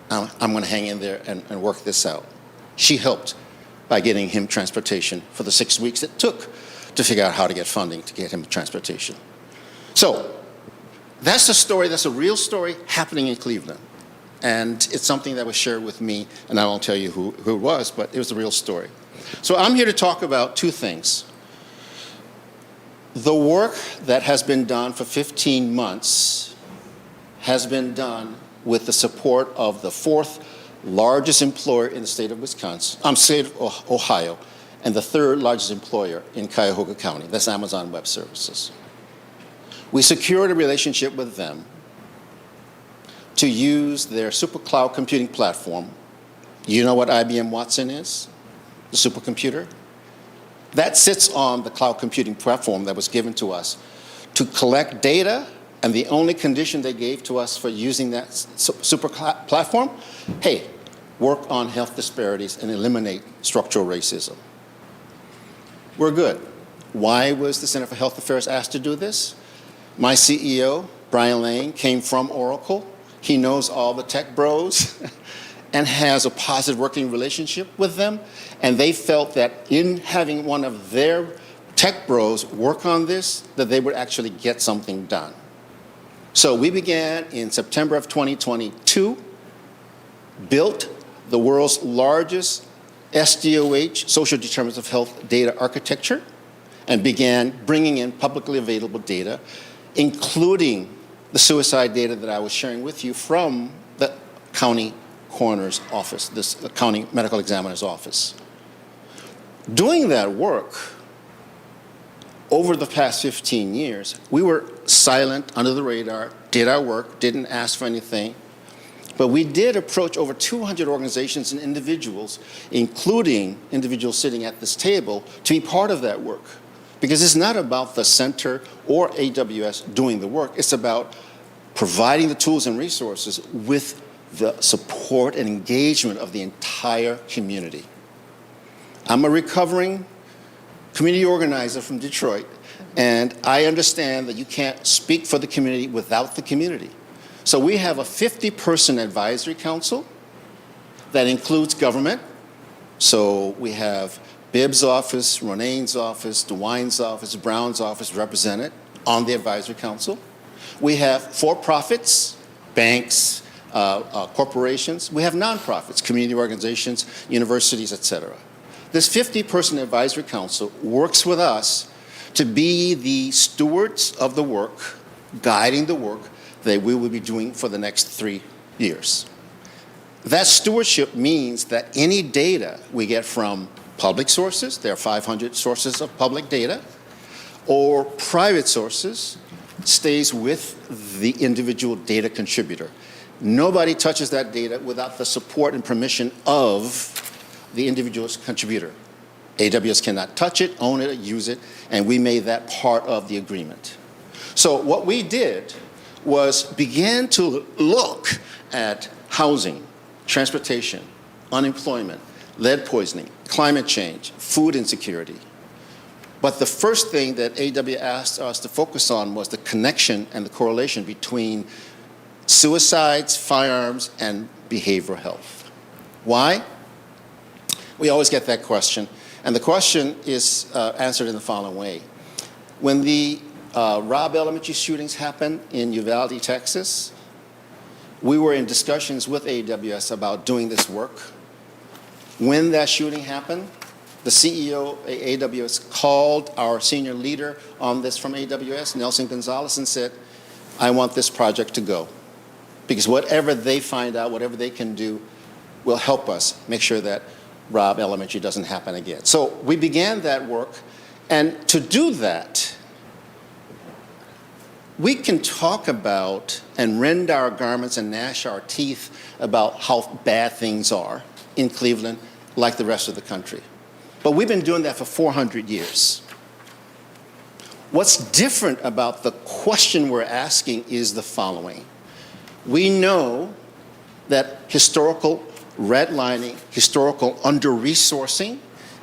I'm going to hang in there and work this out. She helped by getting him transportation for the 6 weeks it took to figure out how to get funding to get him transportation. So that's a story, that's a real story happening in Cleveland. And it's something that was shared with me, and I won't tell you who it was, but it was a real story. So I'm here to talk about two things. The work that has been done for 15 months has been done with the support of the 4th largest employer in the state of state of Ohio, and the 3rd largest employer in Cuyahoga County. That's Amazon Web Services. We secured a relationship with them to use their super cloud computing platform. You know what IBM Watson is? The supercomputer? That sits on the cloud computing platform that was given to us to collect data, and the only condition they gave to us for using that super platform, hey, work on health disparities and eliminate structural racism. We're good. Why was the Center for Health Affairs asked to do this? My CEO, Brian Lane, came from Oracle. He knows all the tech bros and has a positive working relationship with them. And they felt that in having one of their tech bros work on this, that they would actually get something done. So we began in September of 2022, built the world's largest SDOH, social determinants of health data architecture, and began bringing in publicly available data, including the suicide data that I was sharing with you from the county coroner's office, this county medical examiner's office. Doing that work over the past 15 years, we were silent, under the radar, did our work, didn't ask for anything, but we did approach over 200 organizations and individuals, including individuals sitting at this table, to be part of that work. Because it's not about the center or AWS doing the work, it's about providing the tools and resources with the support and engagement of the entire community. I'm a recovering community organizer from Detroit, and I understand that you can't speak for the community without the community. So we have a 50-person advisory council that includes government. So we have Bibb's office, Ronane's office, DeWine's office, Brown's office represented on the advisory council. We have for-profits, banks, corporations. We have nonprofits, community organizations, universities, et cetera. This 50-person advisory council works with us to be the stewards of the work, guiding the work that we will be doing for the next 3 years. That stewardship means that any data we get from public sources, there are 500 sources of public data, or private sources, stays with the individual data contributor. Nobody touches that data without the support and permission of the individual contributor. AWS cannot touch it, own it, use it, and we made that part of the agreement. So what we did was begin to look at housing, transportation, unemployment, lead poisoning, climate change, food insecurity. But the first thing that AWS asked us to focus on was the connection and the correlation between suicides, firearms, and behavioral health. Why? We always get that question. And the question is answered in the following way. When the Robb Elementary shootings happened in Uvalde, Texas, we were in discussions with AWS about doing this work. When that shooting happened, the CEO of AWS called our senior leader on this from AWS, Nelson Gonzalez, and said, I want this project to go. Because whatever they find out, whatever they can do, will help us make sure that Robb Elementary doesn't happen again. So we began that work, and to do that, we can talk about and rend our garments and gnash our teeth about how bad things are in Cleveland, like the rest of the country. But we've been doing that for 400 years. What's different about the question we're asking is the following. We know that historical redlining, historical under-resourcing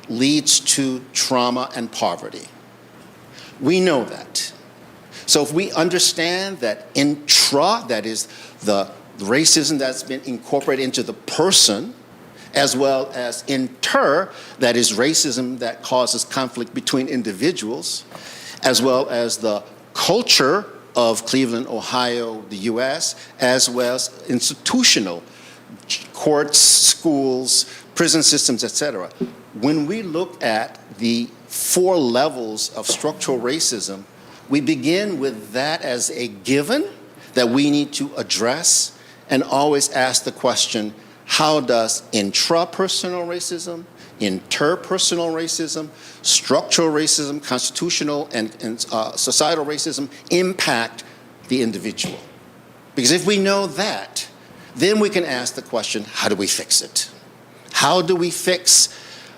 leads to trauma and poverty. We know that. So if we understand that intra, that is the racism that's been incorporated into the person, as well as inter, that is racism that causes conflict between individuals, as well as the culture of Cleveland, Ohio, the US, as well as institutional, courts, schools, prison systems, etc. When we look at the 4 levels of structural racism, we begin with that as a given that we need to address and always ask the question, how does intrapersonal racism, interpersonal racism, structural racism, constitutional and societal racism impact the individual? Because if we know that, then we can ask the question, how do we fix it? How do we fix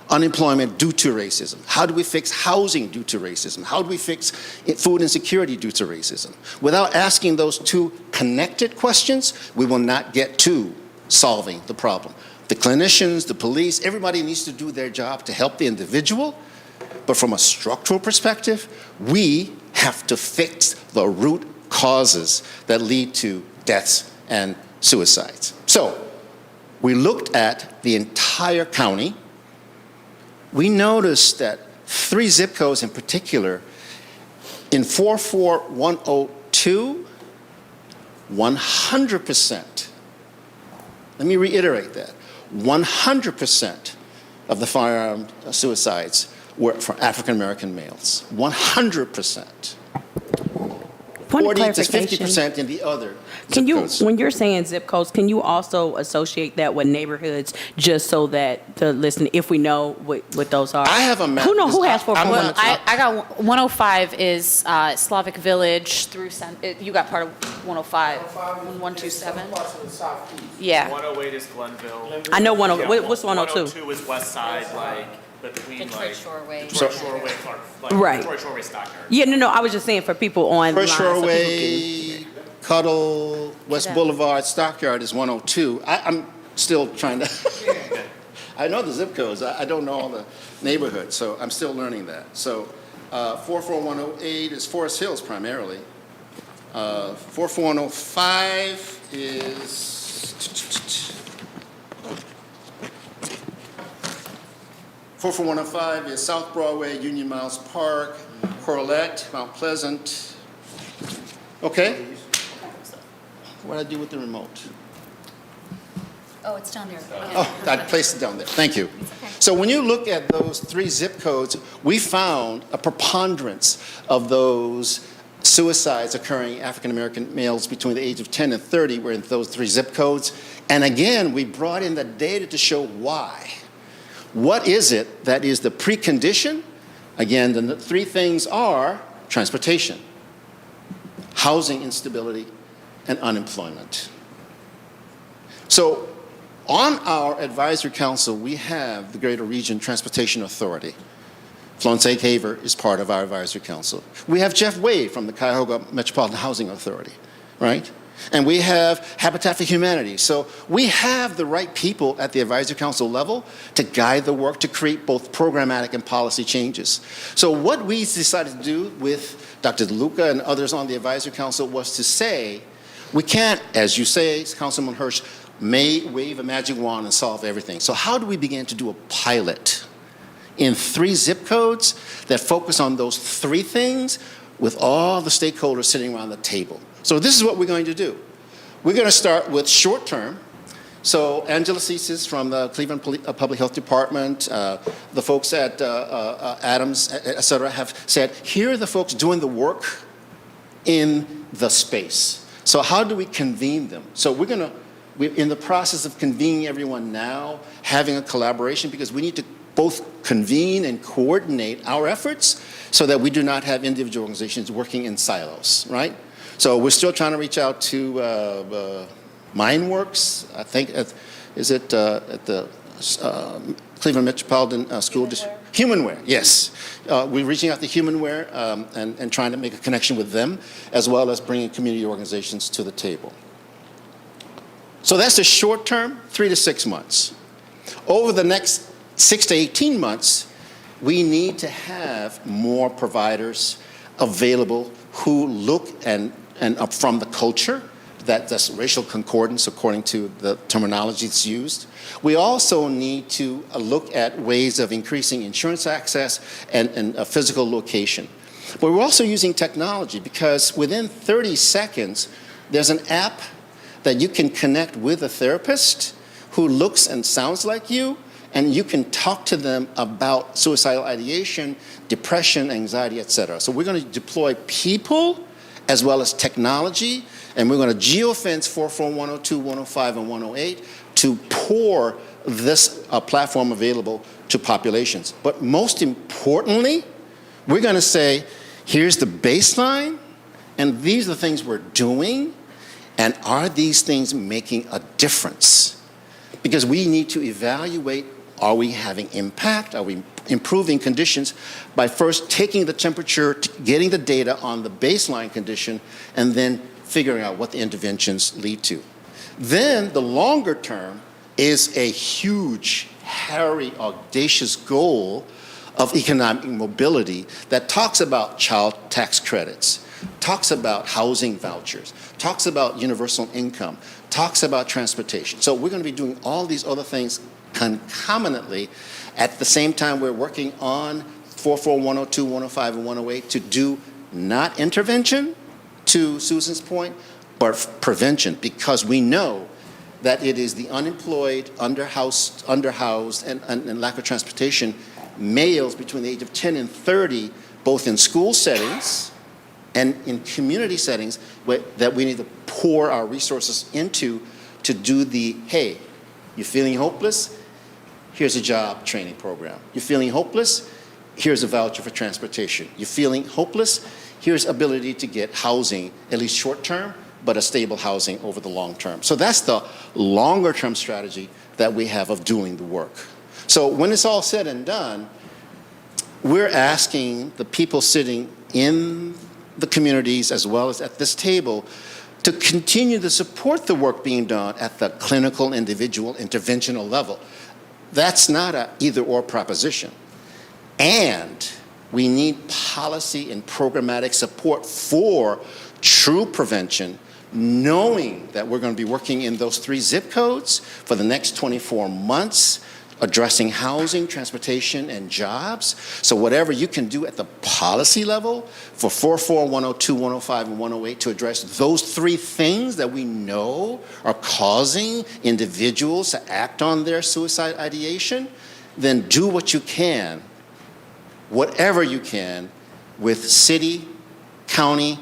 unemployment due to racism? How do we fix housing due to racism? How do we fix food insecurity due to racism? Without asking those 2 connected questions, we will not get to solving the problem. The clinicians, the police, everybody needs to do their job to help the individual, but from a structural perspective, we have to fix the root causes that lead to deaths and suicides. So, we looked at the entire county. We noticed that 3 zip codes in particular, in 44102, 100%, let me reiterate that, 100% of the firearm suicides were for African American males. 100%. Point of 40 to clarification. 50% in the other Can zip you, codes. when you're saying zip codes, can you also associate that with neighborhoods, just so that the listen, if we know what those are? I have a map. Who has I'm 441? gonna talk- I got 105 is Slavic Village through you got part of 105. 127. Yeah. 108 is Glenville. I know Yeah, what's 102? 102 is West Side, like between Detroit Shoreway. Detroit Shoreway, Clark, like Right. Detroit Shoreway, Stockyard. Yeah, no, I was just saying for people online. First so people can- Shoreway, Cuddle, West Yeah. Boulevard, Stockyard is 102. I'm still trying to, I know the zip codes, I don't know all the neighborhoods, so I'm still learning that. So 44108 is Forest Hills primarily. 44105 is, 44105 is South Broadway, Union Miles Park, Corlett, Mount Pleasant. Okay? What did I do with the remote? Oh, it's down there. Oh, I placed it down there. Thank you. So when you look at those 3 zip codes, we found a preponderance of those suicides occurring African American males between the age of 10 and 30 were in those 3 zip codes. And again, we brought in the data to show why. What is it that is the precondition? Again, the 3 things are transportation, housing instability, and unemployment. So on our advisory council, we have the Greater Region Transportation Authority. Florence A. Haver is part of our advisory council. We have Jeff Wade from the Cuyahoga Metropolitan Housing Authority, right? And we have Habitat for Humanity. So we have the right people at the advisory council level to guide the work to create both programmatic and policy changes. So what we decided to do with Dr. DeLuca and others on the advisory council was to say, we can't, as you say, Councilman Hirsch, may wave a magic wand and solve everything. So how do we begin to do a pilot in 3 zip codes that focus on those 3 things with all the stakeholders sitting around the table? So this is what we're going to do. We're going to start with short term. So Angela Ceases from the Cleveland Public Health Department, the folks at Adams, et cetera, have said, here are the folks doing the work in the space. So how do we convene them? So we're in the process of convening everyone now, having a collaboration, because we need to both convene and coordinate our efforts so that we do not have individual organizations working in silos, right? So we're still trying to reach out to MindWorks, I think, is it at the Cleveland Metropolitan School District? Humanware, yes. We're reaching out to Humanware and trying to make a connection with them, as well as bringing community organizations to the table. So that's the short term, 3 to 6 months. Over the next 6 to 18 months, we need to have more providers available who look and are from the culture. That's racial concordance according to the terminology that's used. We also need to look at ways of increasing insurance access and a physical location. But we're also using technology, because within 30 seconds, there's an app that you can connect with a therapist who looks and sounds like you, and you can talk to them about suicidal ideation, depression, anxiety, et cetera. So we're going to deploy people as well as technology, and we're going to geofence 44102, 105, and 108 to pour this platform available to populations. But most importantly, we're going to say, here's the baseline, and these are the things we're doing, and are these things making a difference? Because we need to evaluate, are we having impact? Are we improving conditions by first taking the temperature, getting the data on the baseline condition, and then figuring out what the interventions lead to. Then the longer term is a huge, hairy, audacious goal of economic mobility that talks about child tax credits, talks about housing vouchers, talks about universal income, talks about transportation. So we're going to be doing all these other things concomitantly. At the same time, we're working on 44102, 105, and 108 to do not intervention, to Susan's point, but prevention, because we know that it is the unemployed, underhoused, and lack of transportation, males between the age of 10 and 30, both in school settings and in community settings, that we need to pour our resources into to do the, hey, you're feeling hopeless? Here's a job training program. You're feeling hopeless? Here's a voucher for transportation. You're feeling hopeless? Here's ability to get housing, at least short term, but a stable housing over the long term. So that's the longer term strategy that we have of doing the work. So when it's all said and done, we're asking the people sitting in the communities as well as at this table to continue to support the work being done at the clinical, individual, interventional level. That's not an either-or proposition. And we need policy and programmatic support for true prevention, knowing that we're going to be working in those 3 zip codes for the next 24 months, addressing housing, transportation, and jobs. So whatever you can do at the policy level for 44, 102, 105, and 108 to address those 3 things that we know are causing individuals to act on their suicide ideation, then do what you can, whatever you can, with city, county,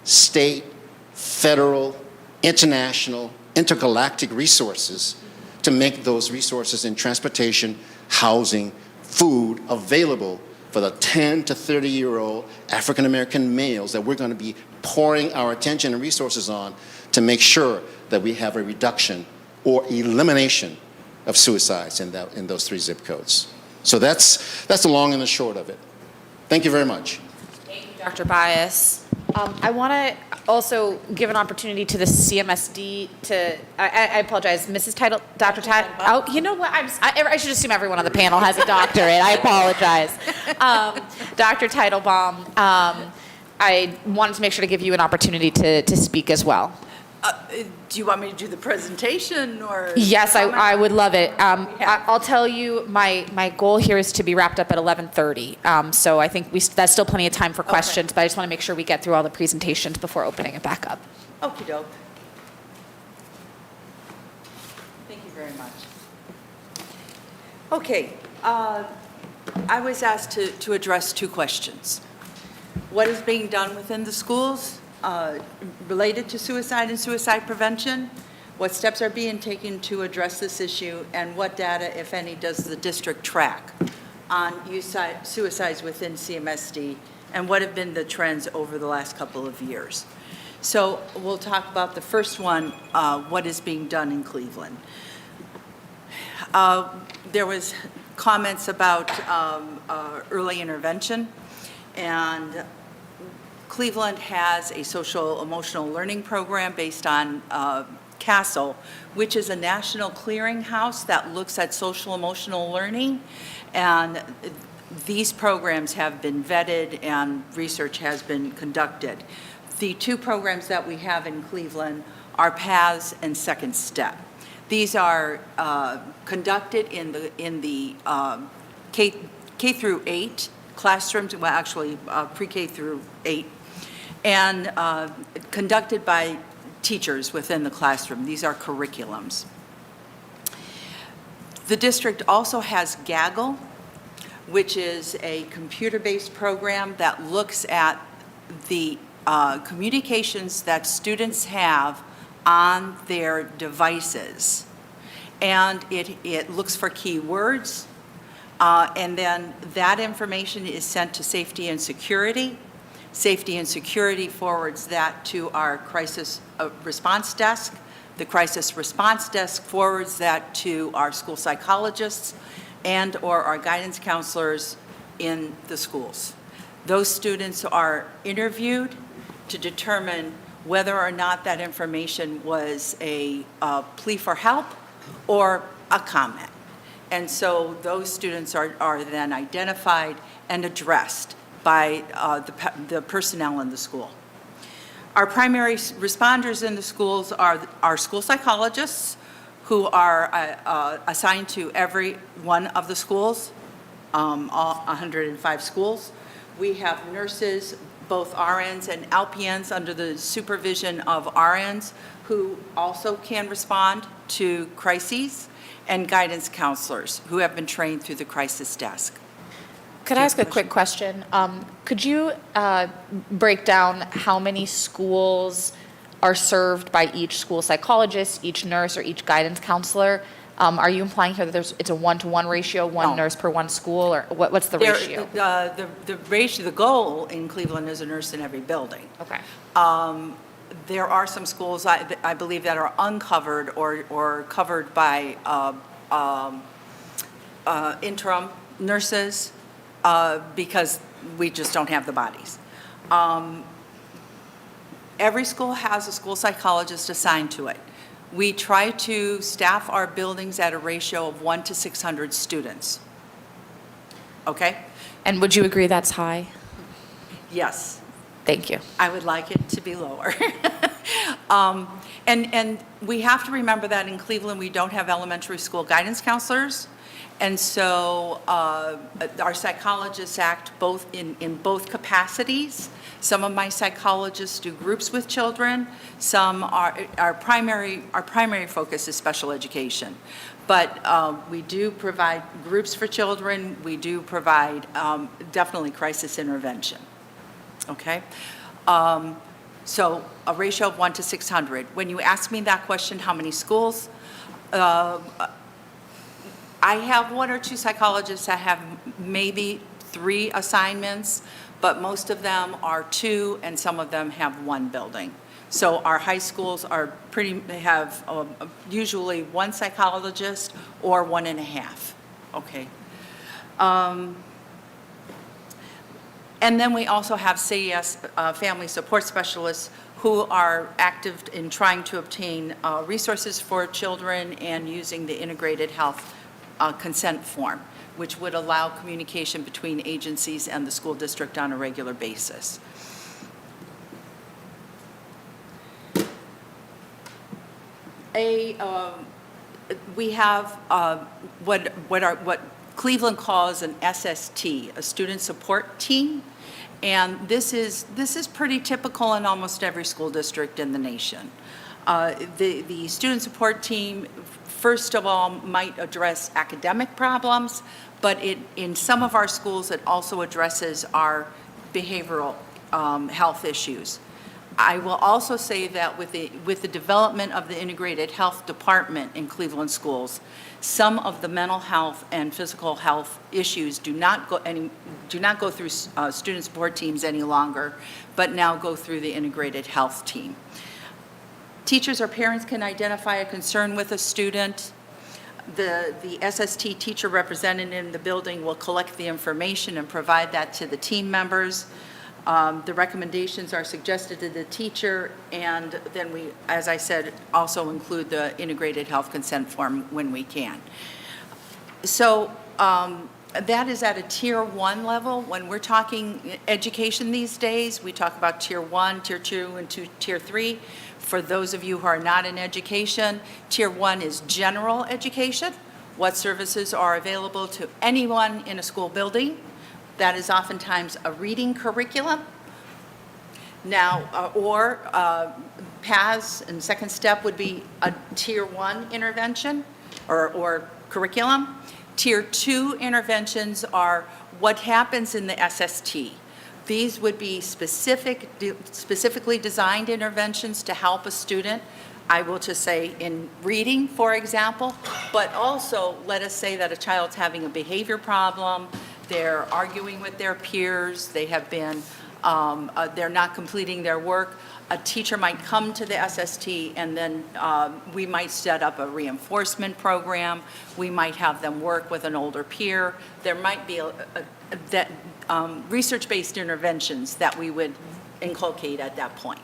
state, federal, international, intergalactic resources to make those resources in transportation, housing, food available for the 10 to 30-year-old African-American males that we're going to be pouring our attention and resources on to make sure that we have a reduction or elimination of suicides in those 3 zip codes. So that's the long and the short of it. Thank you very much. Thank you, Dr. Bias. I want to also give an opportunity to the CMSD to, I apologize, Mrs. Title, Dr. Title, oh, you know what, I should assume everyone on the panel has a doctorate, I apologize. Dr. Teitelbaum, I wanted to make sure to give you an opportunity to speak as well. Do you want me to do the presentation or? Yes, comment? I would love it. Yeah. I'll tell you, my goal here is to be wrapped up at 11:30. So I think that's still plenty of time for questions, but I just want to make sure we get through all the presentations before opening it back up. Okey doke. Thank you very much. Okay, I was asked to address two questions. What is being done within the schools related to suicide and suicide prevention? What steps are being taken to address this issue? And what data, if any, does the district track on suicides within CMSD? And what have been the trends over the last couple of years? So we'll talk about the first one, what is being done in Cleveland. There was comments about early intervention, and Cleveland has a social emotional learning program based on CASEL, which is a national clearinghouse that looks at social emotional learning, and these programs have been vetted and research has been conducted. The two programs that we have in Cleveland are PATHS and Second Step. These are conducted in the K through 8 classrooms, well, actually pre-K through 8, and conducted by teachers within the classroom. These are curriculums. The district also has Gaggle, which is a computer-based program that looks at the communications that students have on their devices. And it looks for keywords, and then that information is sent to Safety and Security. Safety and Security forwards that to our crisis response desk. The crisis response desk forwards that to our school psychologists and/or our guidance counselors in the schools. Those students are interviewed to determine whether or not that information was a plea for help or a comment. And so those students are then identified and addressed by the personnel in the school. Our primary responders in the schools are our school psychologists, who are assigned to every one of the schools, all 105 schools. We have nurses, both RNs and LPNs, under the supervision of RNs, who also can respond to crises, and guidance counselors who have been trained through the crisis desk. Could I ask a quick question? Could you break down how many schools are served by each school psychologist, each nurse, or each guidance counselor? Are you implying here that it's a one-to-one ratio, one nurse per one school, or what's the ratio? The ratio, the goal in Cleveland is a nurse in every building. Okay. There are some schools, I believe, that are uncovered or covered by interim nurses because we just don't have the bodies. Every school has a school psychologist assigned to it. We try to staff our buildings at a ratio of 1 to 600 students. Okay? And would you agree that's high? Yes. Thank you. I would like it to be lower. And we have to remember that in Cleveland, we don't have elementary school guidance counselors. And so our psychologists act both in both capacities. Some of my psychologists do groups with children. Some our primary focus is special education. But we do provide groups for children. We do provide definitely crisis intervention. Okay? So a ratio of 1 to 600. When you ask me that question, how many schools? I have 1 or 2 psychologists that have maybe 3 assignments, but most of them are 2, and some of them have 1 building. So our high schools have usually 1 psychologist or 1.5. Okay. And then we also have CES family support specialists who are active in trying to obtain resources for children and using the integrated health consent form, which would allow communication between agencies and the school district on a regular basis. We have what Cleveland calls an SST, a student support team, and this is pretty typical in almost every school district in the nation. The student support team, first of all, might address academic problems, but in some of our schools, it also addresses our behavioral health issues. I will also say that with the development of the integrated health department in Cleveland schools, some of the mental health and physical health issues do not go through student support teams any longer, but now go through the integrated health team. Teachers or parents can identify a concern with a student. The SST teacher representative in the building will collect the information and provide that to the team members. The recommendations are suggested to the teacher, and then we, as I said, also include the integrated health consent form when we can. So that is at a tier 1 level. When we're talking education these days, we talk about tier 1, tier 2, and tier 3. For those of you who are not in education, tier 1 is general education. What services are available to anyone in a school building? That is oftentimes a reading curriculum. Now, PAS and second step would be a tier 1 intervention or curriculum. Tier 2 interventions are what happens in the SST. These would be specifically designed interventions to help a student. I will just say in reading, for example, but also let us say that a child's having a behavior problem, they're arguing with their peers, they have been, they're not completing their work. A teacher might come to the SST and then we might set up a reinforcement program. We might have them work with an older peer. There might be research-based interventions that we would inculcate at that point.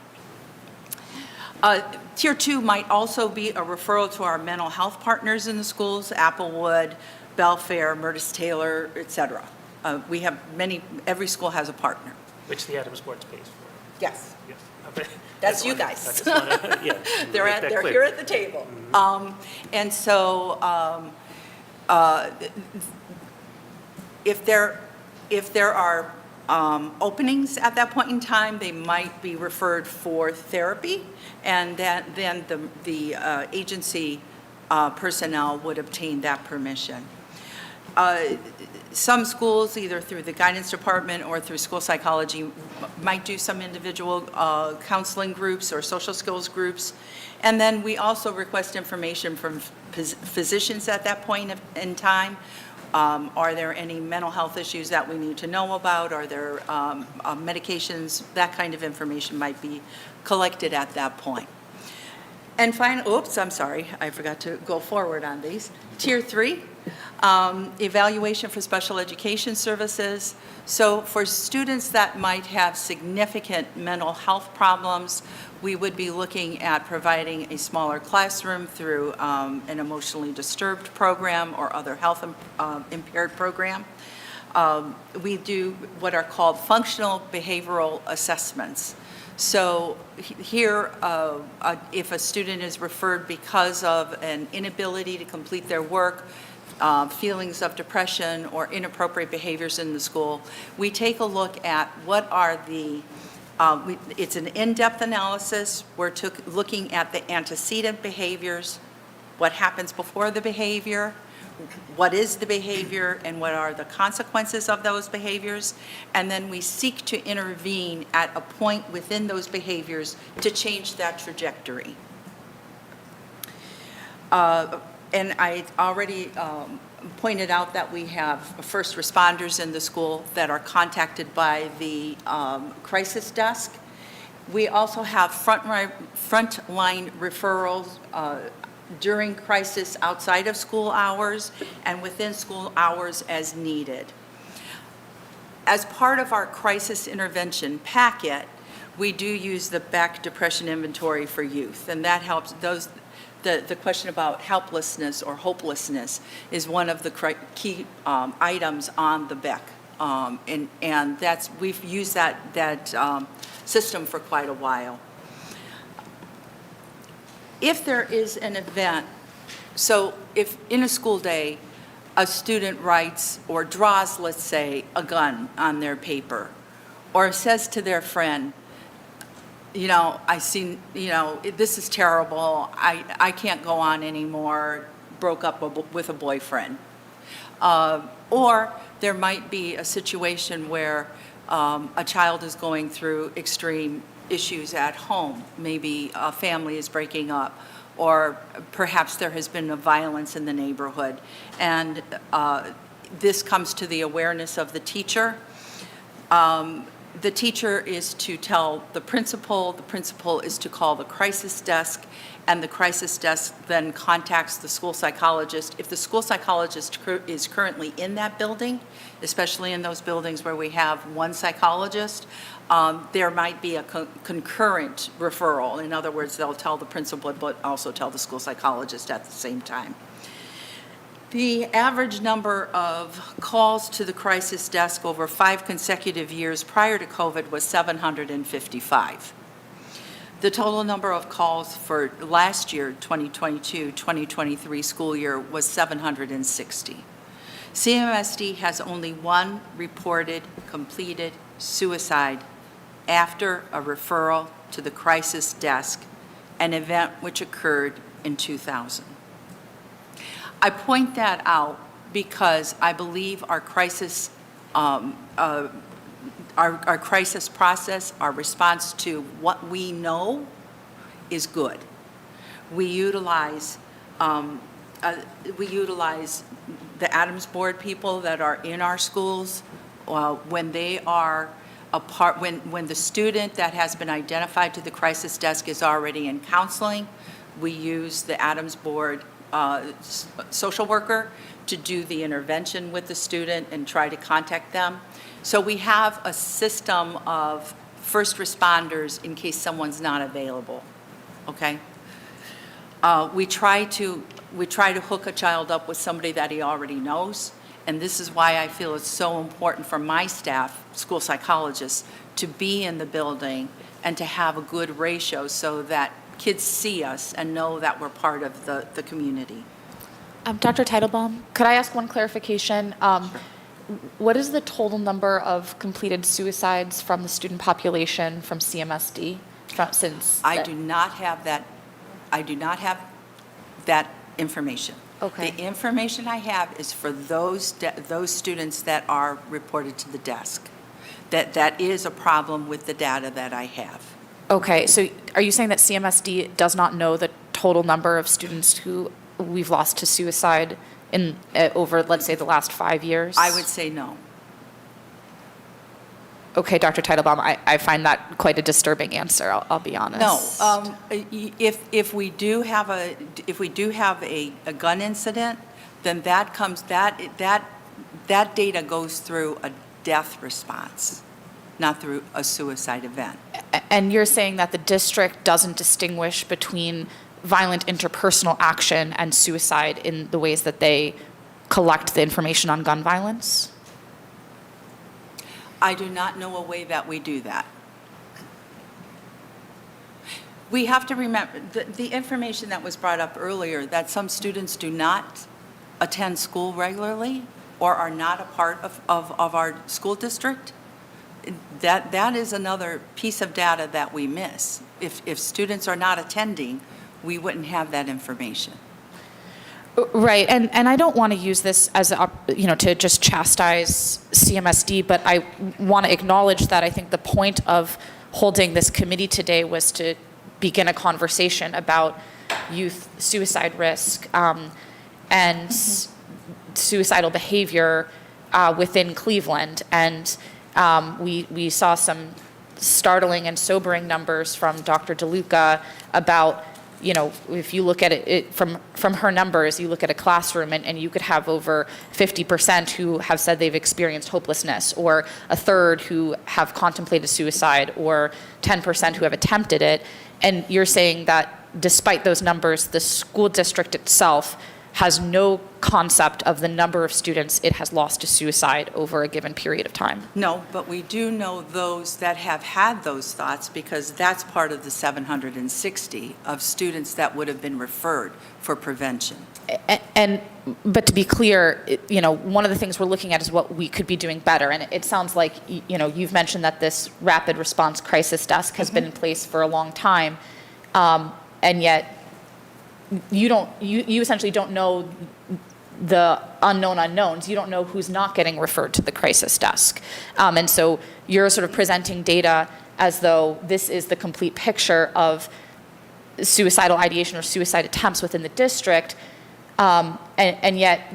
Tier 2 might also be a referral to our mental health partners in the schools, Applewood, Belfair, Murtis Taylor, et cetera. We have every school has a partner. Which the Adams Board pays for. Yes. Yes. Okay. That's you guys. They're here at the table. And so if there are openings at that point in time, they might be referred for therapy, and then the agency personnel would obtain that permission. Some schools, either through the guidance department or through school psychology, might do some individual counseling groups or social skills groups. And then we also request information from physicians at that point in time. Are there any mental health issues that we need to know about? Are there medications? That kind of information might be collected at that point. And finally, oops, I'm sorry, I forgot to go forward on these. Tier 3, evaluation for special education services. So for students that might have significant mental health problems, we would be looking at providing a smaller classroom through an emotionally disturbed program or other health impaired program. We do what are called functional behavioral assessments. So here, if a student is referred because of an inability to complete their work, feelings of depression or inappropriate behaviors in the school, we take a look at what are the, it's an in-depth analysis. We're looking at the antecedent behaviors, what happens before the behavior, what is the behavior, and what are the consequences of those behaviors, and then we seek to intervene at a point within those behaviors to change that trajectory. And I already pointed out that we have first responders in the school that are contacted by the crisis desk. We also have frontline referrals during crisis outside of school hours and within school hours as needed. As part of our crisis intervention packet, we do use the Beck Depression Inventory for Youth, and that helps those. The question about helplessness or hopelessness is one of the key items on the Beck, and we've used that system for quite a while. If there is an event, so if in a school day, a student writes or draws, let's say, a gun on their paper, or says to their friend, you know, I seen, you know, this is terrible, I can't go on anymore, broke up with a boyfriend. Or there might be a situation where a child is going through extreme issues at home. Maybe a family is breaking up, or perhaps there has been a violence in the neighborhood. And this comes to the awareness of the teacher. The teacher is to tell the principal is to call the crisis desk, and the crisis desk then contacts the school psychologist. If the school psychologist is currently in that building, especially in those buildings where we have one psychologist, there might be a concurrent referral. In other words, they'll tell the principal, but also tell the school psychologist at the same time. The average number of calls to the crisis desk over 5 consecutive years prior to COVID was 755. The total number of calls for last year, 2022-2023 school year, was 760. CMSD has only one reported completed suicide after a referral to the crisis desk, an event which occurred in 2000. I point that out because I believe our crisis, our crisis process, our response to what we know is good. We utilize the Adams Board people that are in our schools when they are when the student that has been identified to the crisis desk is already in counseling. We use the Adams Board social worker to do the intervention with the student and try to contact them. So we have a system of first responders in case someone's not available, okay? We try to hook a child up with somebody that he already knows, and this is why I feel it's so important for my staff, school psychologists, to be in the building and to have a good ratio so that kids see us and know that we're part of the community. Dr. Teitelbaum, could I ask one clarification? What is the total number of completed suicides from the student population from CMSD I do not have that information. Okay. The information I have is for those students that are reported to the desk. That is a problem with the data that I have. Okay, so are you saying that CMSD does not know the total number of students who we've lost to suicide in over, let's say, the last 5 years? I would say no. Okay, Dr. Teitelbaum, I find that quite a disturbing answer, I'll be honest. No, if we do have a gun incident, then that data goes through a death response, not through a suicide event. And you're saying that the district doesn't distinguish between violent interpersonal action and suicide in the ways that they collect the information on gun violence? I do not know a way that we do that. We have to remember, the information that was brought up earlier, that some students do not attend school regularly or are not a part of our school district, that is another piece of data that we miss. If students are not attending, we wouldn't have that information. Right, and I don't want to use this as to just chastise CMSD, but I want to acknowledge that I think the point of holding this committee today was to begin a conversation about youth suicide risk and suicidal behavior within Cleveland, and we saw some startling and sobering numbers from Dr. DeLuca about, if you look at it from her numbers, you look at a classroom and you could have over 50% who have said they've experienced hopelessness, or a third who have contemplated suicide, or 10% who have attempted it. And you're saying that despite those numbers, the school district itself has no concept of the number of students it has lost to suicide over a given period of time. No, but we do know those that have had those thoughts because that's part of the 760 of students that would have been referred for prevention. But to be clear, one of the things we're looking at is what we could be doing better. And it sounds like, you've mentioned that this rapid response crisis desk has been in place for a long time, and yet you essentially don't know the unknown unknowns. You don't know who's not getting referred to the crisis desk. And so you're sort of presenting data as though this is the complete picture of suicidal ideation or suicide attempts within the district. And yet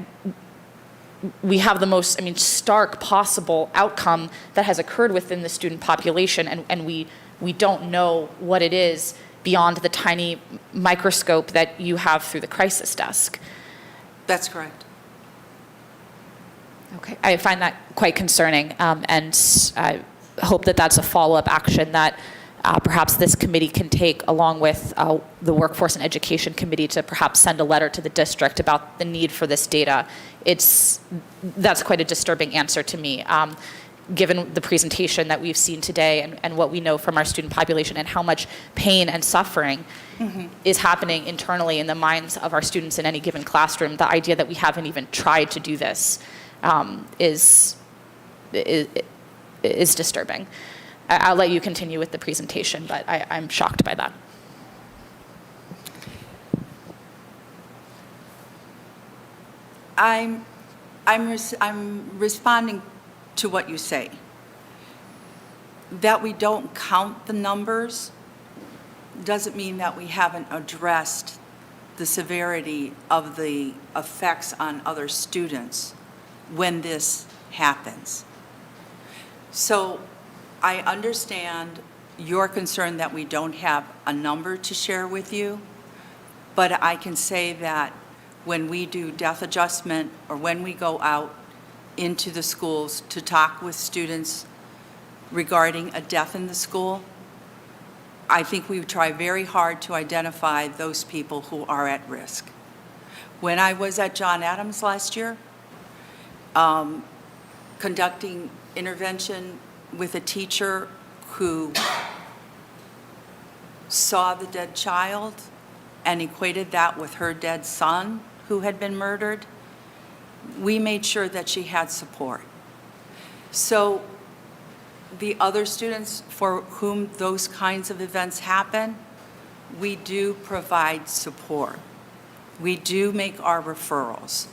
we have the most, stark possible outcome that has occurred within the student population, and we don't know what it is beyond the tiny microscope that you have through the crisis desk. That's correct. Okay, I find that quite concerning, and I hope that that's a follow-up action that perhaps this committee can take along with the Workforce and Education Committee to perhaps send a letter to the district about the need for this data. That's quite a disturbing answer to me, given the presentation that we've seen today and what we know from our student population and how much pain and suffering is happening internally in the minds of our students in any given classroom. The idea that we haven't even tried to do this is disturbing. I'll let you continue with the presentation, but I'm shocked by that. I'm responding to what you say. That we don't count the numbers doesn't mean that we haven't addressed the severity of the effects on other students when this happens. So I understand your concern that we don't have a number to share with you, but I can say that when we do death adjustment or when we go out into the schools to talk with students regarding a death in the school, I think we try very hard to identify those people who are at risk. When I was at John Adams last year, conducting intervention with a teacher who saw the dead child and equated that with her dead son who had been murdered, we made sure that she had support. So the other students for whom those kinds of events happen, we do provide support. We do make our referrals.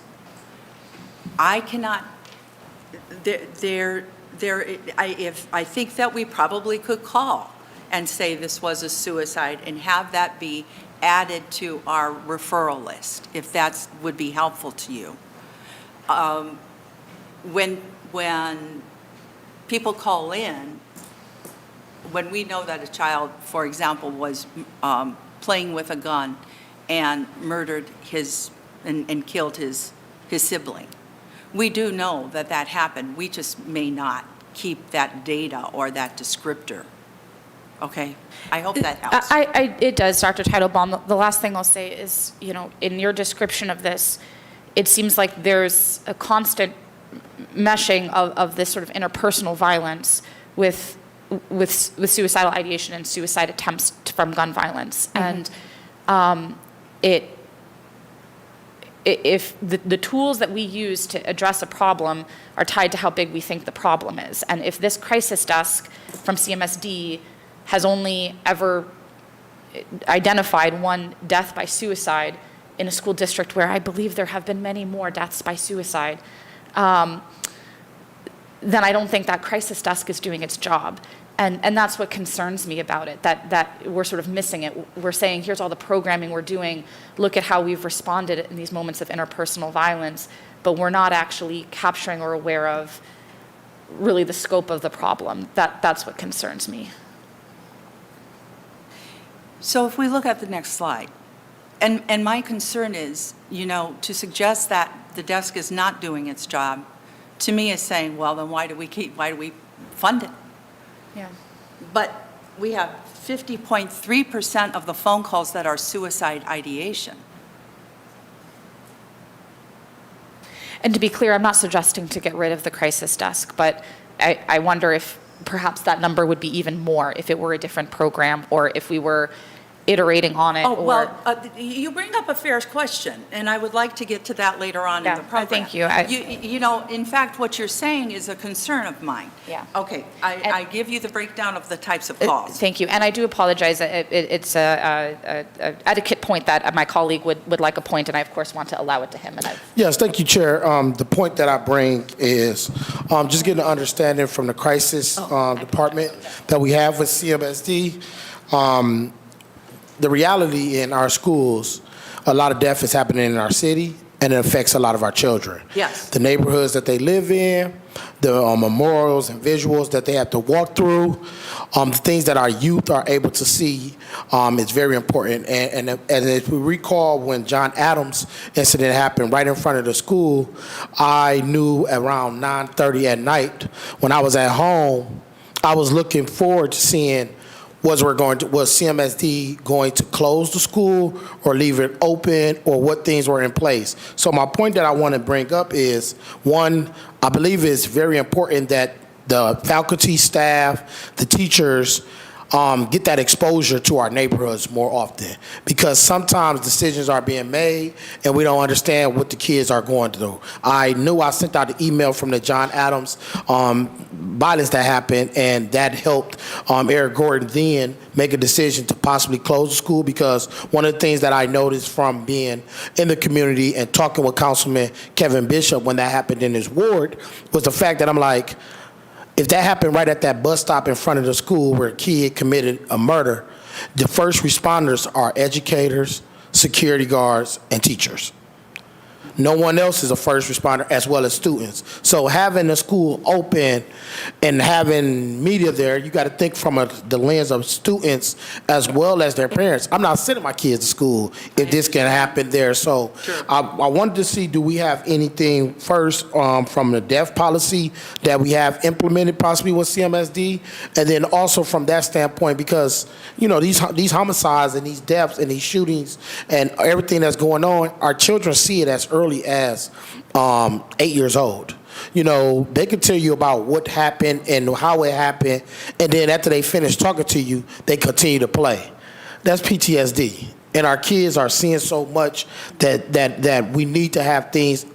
I cannot, I think that we probably could call and say this was a suicide and have that be added to our referral list, if that would be helpful to you. When people call in, when we know that a child, for example, was playing with a gun and murdered and killed his sibling, we do know that that happened. We just may not keep that data or that descriptor. Okay? I hope that helps. It does, Dr. Teitelbaum. The last thing I'll say is, in your description of this, it seems like there's a constant meshing of this sort of interpersonal violence with suicidal ideation and suicide attempts from gun violence. And if the tools that we use to address a problem are tied to how big we think the problem is, and if this crisis desk from CMSD has only ever identified one death by suicide in a school district where I believe there have been many more deaths by suicide, then I don't think that crisis desk is doing its job. And that's what concerns me about it, that we're sort of missing it. We're saying, here's all the programming we're doing. Look at how we've responded in these moments of interpersonal violence, but we're not actually capturing or aware of really the scope of the problem. That's what concerns me. So if we look at the next slide, and my concern is, to suggest that the desk is not doing its job, to me is saying, well, then why do we fund it? Yeah. But we have 50.3% of the phone calls that are suicide ideation. And to be clear, I'm not suggesting to get rid of the crisis desk, but I wonder if perhaps that number would be even more if it were a different program or if we were iterating on it. Oh, or- well, you bring up a fair question, and I would like to get to that later on in Yeah, the program. thank you. You know, in fact, what you're saying is a concern of mine. Yeah. Okay, I give you the breakdown of the types of calls. Thank you. And I do apologize. It's a etiquette point that my colleague would like a point, and I, of course, want to allow it to him. And I've Yes, thank you, Chair. The point that I bring is just getting an understanding from the crisis department that we have with CMSD. The reality in our schools, a lot of death is happening in our city, and it affects a lot of our children. Yes. The neighborhoods that they live in, the memorials and visuals that they have to walk through, the things that our youth are able to see is very important. And if we recall when John Adams incident happened right in front of the school, I knew around 9:30 at night when I was at home, I was looking forward to seeing was CMSD going to close the school or leave it open, or what things were in place? So my point that I want to bring up is, one, I believe it's very important that the faculty, staff, the teachers get that exposure to our neighborhoods more often, because sometimes decisions are being made and we don't understand what the kids are going through. I knew I sent out an email from the John Adams violence that happened, and that helped Eric Gordon then make a decision to possibly close the school, because one of the things that I noticed from being in the community and talking with Councilman Kevin Bishop when that happened in his ward was the fact that I'm like, if that happened right at that bus stop in front of the school where a kid committed a murder, the first responders are educators, security guards, and teachers. No one else is a first responder, as well as students. So having the school open and having media there, you got to think from the lens of students as well as their parents. I'm not sending my kids to school if this can happen there. So I wanted to see, do we have anything first from the death policy that we have implemented possibly with CMSD? And then also from that standpoint, because, you know, these homicides and these deaths and these shootings and everything that's going on, our children see it as early as 8 years old. You know, they can tell you about what happened and how it happened, and then after they finish talking to you, they continue to play. That's PTSD. And our kids are seeing so much that we need to have things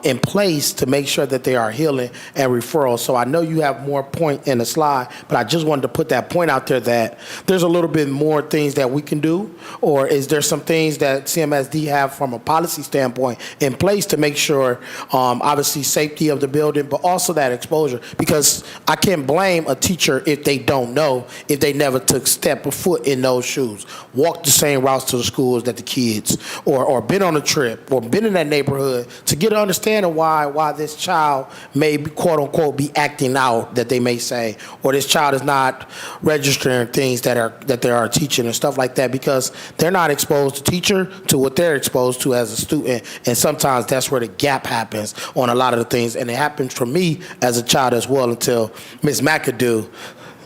in place to make sure that they are healing and referral. So I know you have more point in the slide, but I just wanted to put that point out there that there's a little bit more things that we can do, or is there some things that CMSD have from a policy standpoint in place to make sure, obviously, safety of the building, but also that exposure? Because I can't blame a teacher if they don't know, if they never took step a foot in those shoes, walked the same routes to the schools that the kids, or been on a trip, or been in that neighborhood, to get an understanding why this child may be, quote unquote, be acting out, that they may say, or this child is not registering things that they are teaching and stuff like that, because they're not exposed to teacher to what they're exposed to as a student, and sometimes that's where the gap happens on a lot of the things, and it happened for me as a child as well until Ms. McAdoo.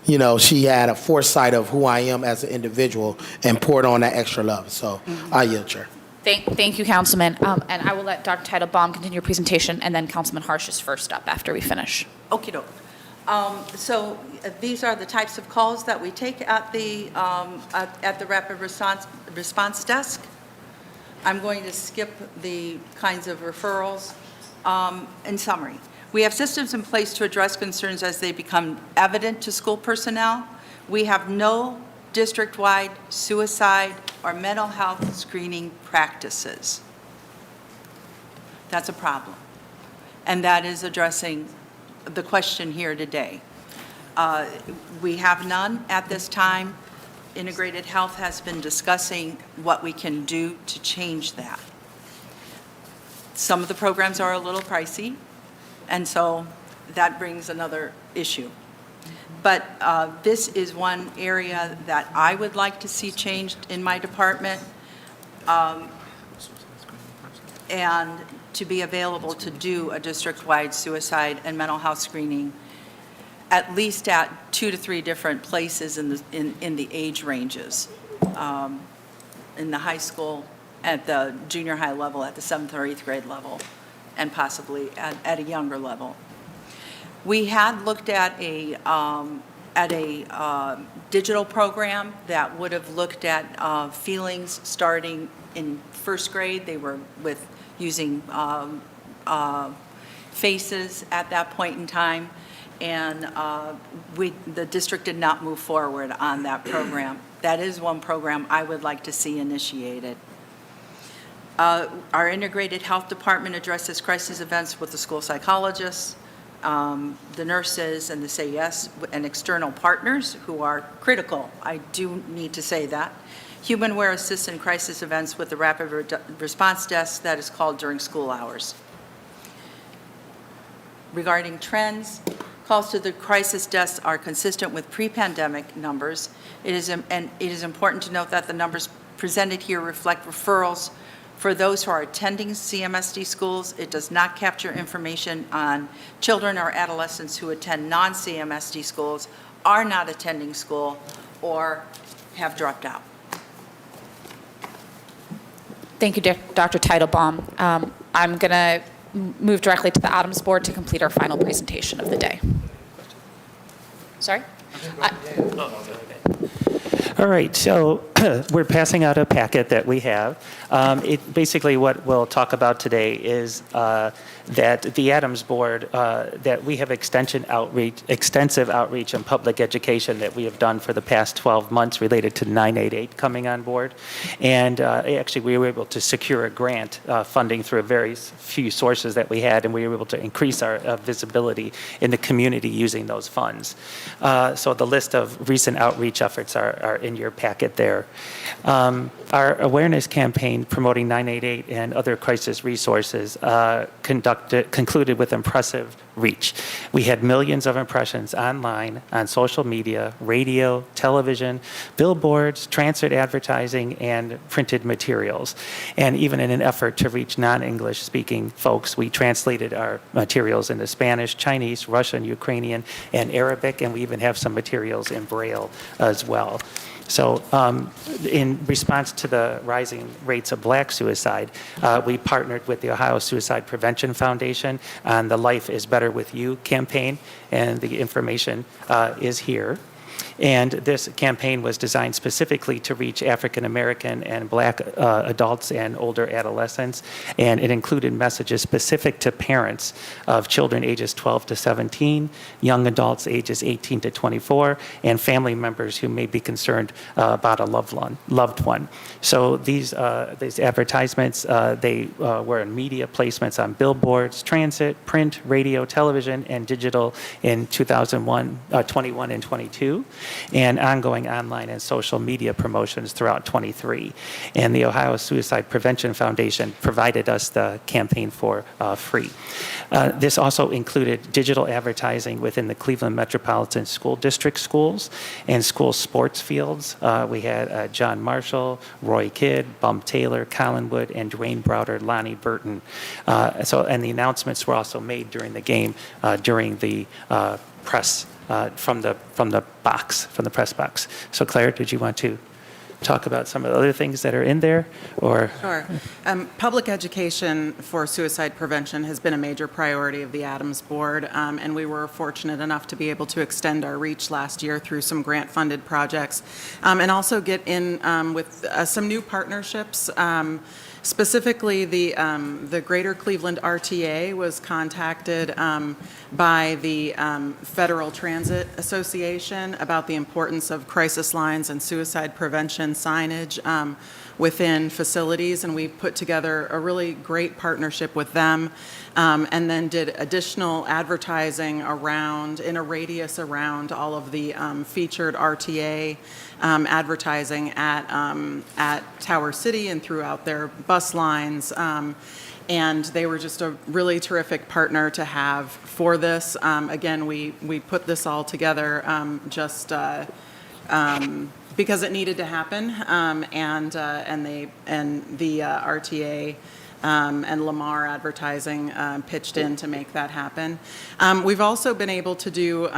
You know, she had a foresight of who I am as an individual and poured on that extra love. So I yield, Chair. Thank you, Councilman. And I will let Dr. Teitelbaum continue your presentation, and then Councilman Harsh is first up after we finish. Okie doke. So these are the types of calls that we take at the rapid response desk. I'm going to skip the kinds of referrals. In summary, we have systems in place to address concerns as they become evident to school personnel. We have no district-wide suicide or mental health screening practices. That's a problem. And that is addressing the question here today. We have none at this time. Integrated Health has been discussing what we can do to change that. Some of the programs are a little pricey, and so that brings another issue. But this is one area that I would like to see changed in my department, and to be available to do a district-wide suicide and mental health screening, at least at 2 to 3 different places in the age ranges, in the high school, at the junior high level, at the 7th or 8th grade level, and possibly at a younger level. We had looked at a digital program that would have looked at feelings starting in first grade. They were using faces at that point in time, and the district did not move forward on that program. That is one program I would like to see initiated. Our integrated health department addresses crisis events with the school psychologists, the nurses, and the Say Yes, and external partners who are critical. I do need to say that. HumanWare assists in crisis events with the rapid response desk that is called during school hours. Regarding trends, calls to the crisis desk are consistent with pre-pandemic numbers. It is important to note that the numbers presented here reflect referrals for those who are attending CMSD schools. It does not capture information on children or adolescents who attend non-CMSD schools, are not attending school, or have dropped out. Thank you, Dr. Teitelbaum. I'm going to move directly to the Adams Board to complete our final presentation of the day. Sorry? All right, so we're passing out a packet that we have. Basically, what we'll talk about today is that the Adams Board, that we have extensive outreach and public education that we have done for the past 12 months related to 988 coming on board. And actually, we were able to secure a grant funding through a very few sources that we had, and we were able to increase our visibility in the community using those funds. So the list of recent outreach efforts are in your packet there. Our awareness campaign promoting 988 and other crisis resources concluded with impressive reach. We had millions of impressions online, on social media, radio, television, billboards, transit advertising, and printed materials. And even in an effort to reach non-English speaking folks, we translated our materials into Spanish, Chinese, Russian, Ukrainian, and Arabic, and we even have some materials in Braille as well. So in response to the rising rates of black suicide, we partnered with the Ohio Suicide Prevention Foundation on the Life is Better With You campaign, and the information is here. And this campaign was designed specifically to reach African American and black adults and older adolescents, and it included messages specific to parents of children ages 12 to 17, young adults ages 18 to 24, and family members who may be concerned about a loved one. So these advertisements, they were in media placements on billboards, transit, print, radio, television, and digital in 2021 and 22. And ongoing online and social media promotions throughout 23. And the Ohio Suicide Prevention Foundation provided us the campaign for free. This also included digital advertising within the Cleveland Metropolitan School District schools and school sports fields. We had John Marshall, Roy Kidd, Bump Taylor, Colin Wood, and Dwayne Browder, Lonnie Burton. And the announcements were also made during the game, during the press from the press box. So Claire, did you want to talk about some of the other things that are in there, or? Sure. Public education for suicide prevention has been a major priority of the Adams Board, and we were fortunate enough to be able to extend our reach last year through some grant-funded projects, and also get in with some new partnerships. Specifically, the Greater Cleveland RTA was contacted by the Federal Transit Association about the importance of crisis lines and suicide prevention signage within facilities, and we put together a really great partnership with them, and then did additional advertising in a radius around all of the featured RTA advertising at Tower City and throughout their bus lines. And they were just a really terrific partner to have for this. Again, we put this all together because it needed to happen, and the RTA and Lamar Advertising pitched in to make that happen. We've also been able to do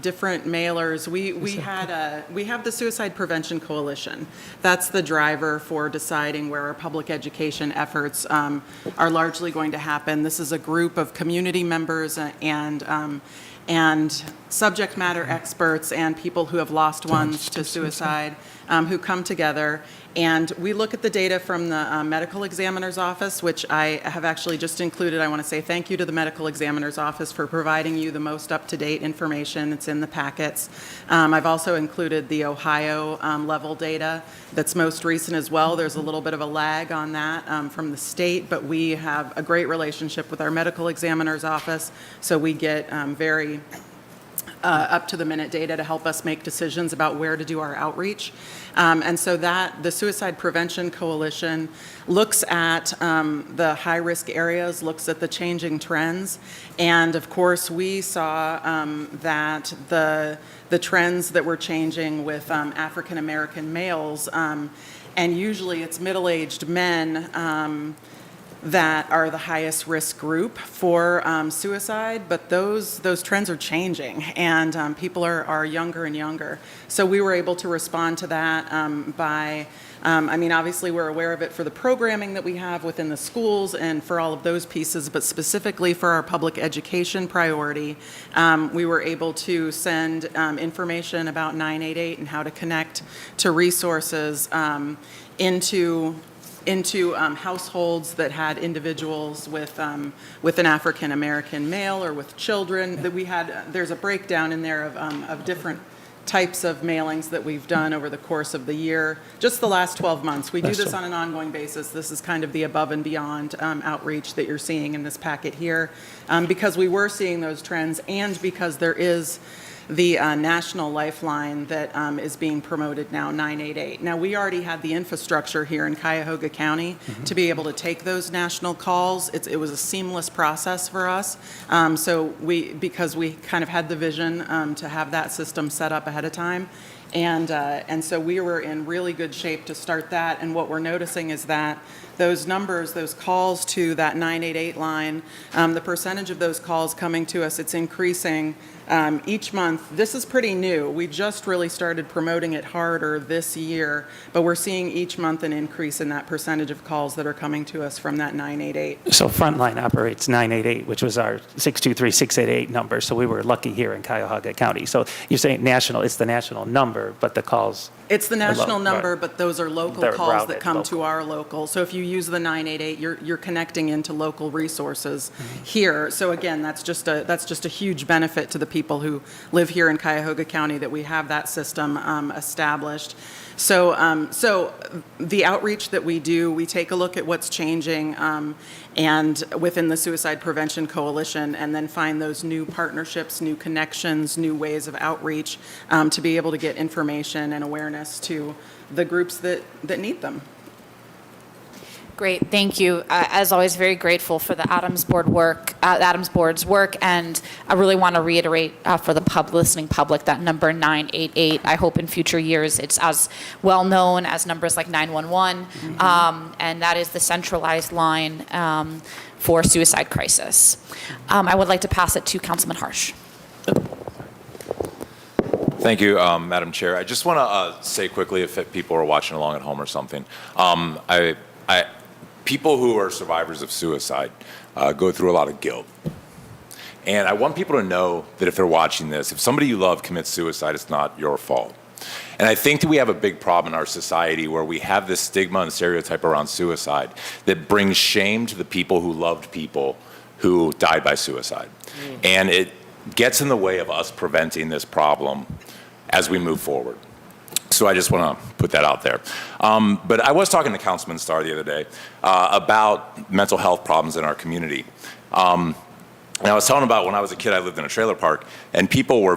different mailers. We have the Suicide Prevention Coalition. That's the driver for deciding where our public education efforts are largely going to happen. This is a group of community members and subject matter experts and people who have lost ones to suicide who come together. And we look at the data from the medical examiner's office, which I have actually just included. I want to say thank you to the medical examiner's office for providing you the most up-to-date information. It's in the packets. I've also included the Ohio level data that's most recent as well. There's a little bit of a lag on that from the state, but we have a great relationship with our medical examiner's office, so we get very up-to-the-minute data to help us make decisions about where to do our outreach. And so that the Suicide Prevention Coalition looks at the high-risk areas, looks at the changing trends, and of course we saw that the trends that were changing with African American males, and usually it's middle-aged men that are the highest risk group for suicide, but those trends are changing, and people are younger and younger. So we were able to respond to that by, obviously we're aware of it for the programming that we have within the schools and for all of those pieces, but specifically for our public education priority, we were able to send information about 988 and how to connect to resources into households that had individuals with an African American male or with children. That we had, there's a breakdown in there of different types of mailings that we've done over the course of the year, just the last 12 months. We do this on an ongoing basis. This is kind of the above and beyond outreach that you're seeing in this packet here, because we were seeing those trends and because there is the national lifeline that is being promoted now, 988. Now, we already had the infrastructure here in Cuyahoga County to be able to take those national calls. It was a seamless process for us. Because we kind of had the vision to have that system set up ahead of time. And so we were in really good shape to start that. And what we're noticing is that those numbers, those calls to that 988 line, the percentage of those calls coming to us, it's increasing each month. This is pretty new. We just really started promoting it harder this year, but we're seeing each month an increase in that percentage of calls that are coming to us from that 988. So Frontline operates 988, which was our 623-688 number, so we were lucky here in Cuyahoga County. So you're saying national, it's the national number, but the calls... It's the national number, right. but those are local They're calls routed that come local. to our local. So if you use the 988, you're connecting into local resources here. So again, that's just a huge benefit to the people who live here in Cuyahoga County that we have that system established. So the outreach that we do, we take a look at what's changing and within the Suicide Prevention Coalition, and then find those new partnerships, new connections, new ways of outreach to be able to get information and awareness to the groups that need them. Great, thank you. As always, very grateful for the Adams Board's work, and I really want to reiterate for the listening public that number 988. I hope in future years it's as well known as numbers like 911, and that is the centralized line for suicide crisis. I would like to pass it to Councilman Harsh. Thank you, Madam Chair. I just want to say quickly, if people are watching along at home or something, people who are survivors of suicide go through a lot of guilt. And I want people to know that if they're watching this, if somebody you love commits suicide, it's not your fault. And I think that we have a big problem in our society where we have this stigma and stereotype around suicide that brings shame to the people who loved people who died by suicide. And it gets in the way of us preventing this problem as we move forward. So I just want to put that out there. But I was talking to Councilman Starr the other day about mental health problems in our community. And I was telling about when I was a kid, I lived in a trailer park, and people were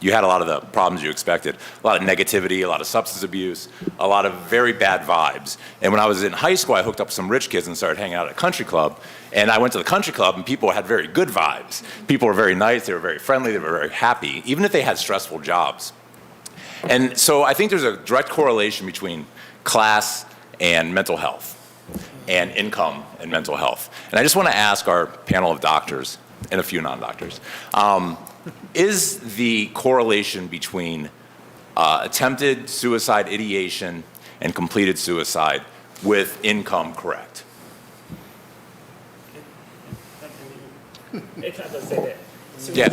you had a lot of the problems you expected. A lot of negativity, a lot of substance abuse, a lot of very bad vibes. And when I was in high school, I hooked up with some rich kids and started hanging out at a country club. And I went to the country club, and people had very good vibes. People were very nice, they were very friendly, they were very happy, even if they had stressful jobs. And so I think there's a direct correlation between class and mental health. and income and mental health. And I just want to ask our panel of doctors and a few non-doctors, is the correlation between attempted suicide ideation and completed suicide with income correct? Yeah.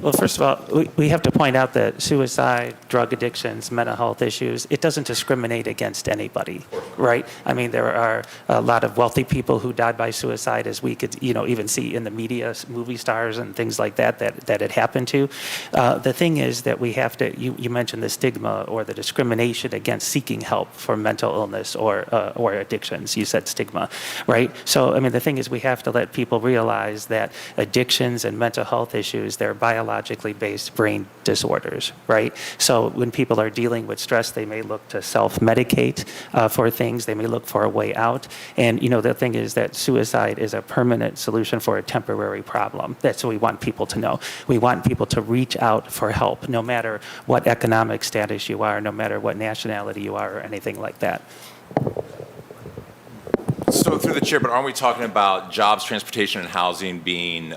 Well, first of all, we have to point out that suicide, drug addictions, mental health issues, it doesn't discriminate against anybody, right? I mean, there are a lot of wealthy people who died by suicide, as we could, even see in the media, movie stars and things like that it happened to. The thing is that we have to, you mentioned the stigma or the discrimination against seeking help for mental illness or addictions. You said stigma, right? So, I mean, the thing is we have to let people realize that addictions and mental health issues, they're biologically based brain disorders, right? So when people are dealing with stress, they may look to self-medicate for things. They may look for a way out. And, the thing is that suicide is a permanent solution for a temporary problem. That's what we want people to know. We want people to reach out for help, no matter what economic status you are, no matter what nationality you are, or anything like that. So through the chair, but aren't we talking about jobs, transportation, and housing being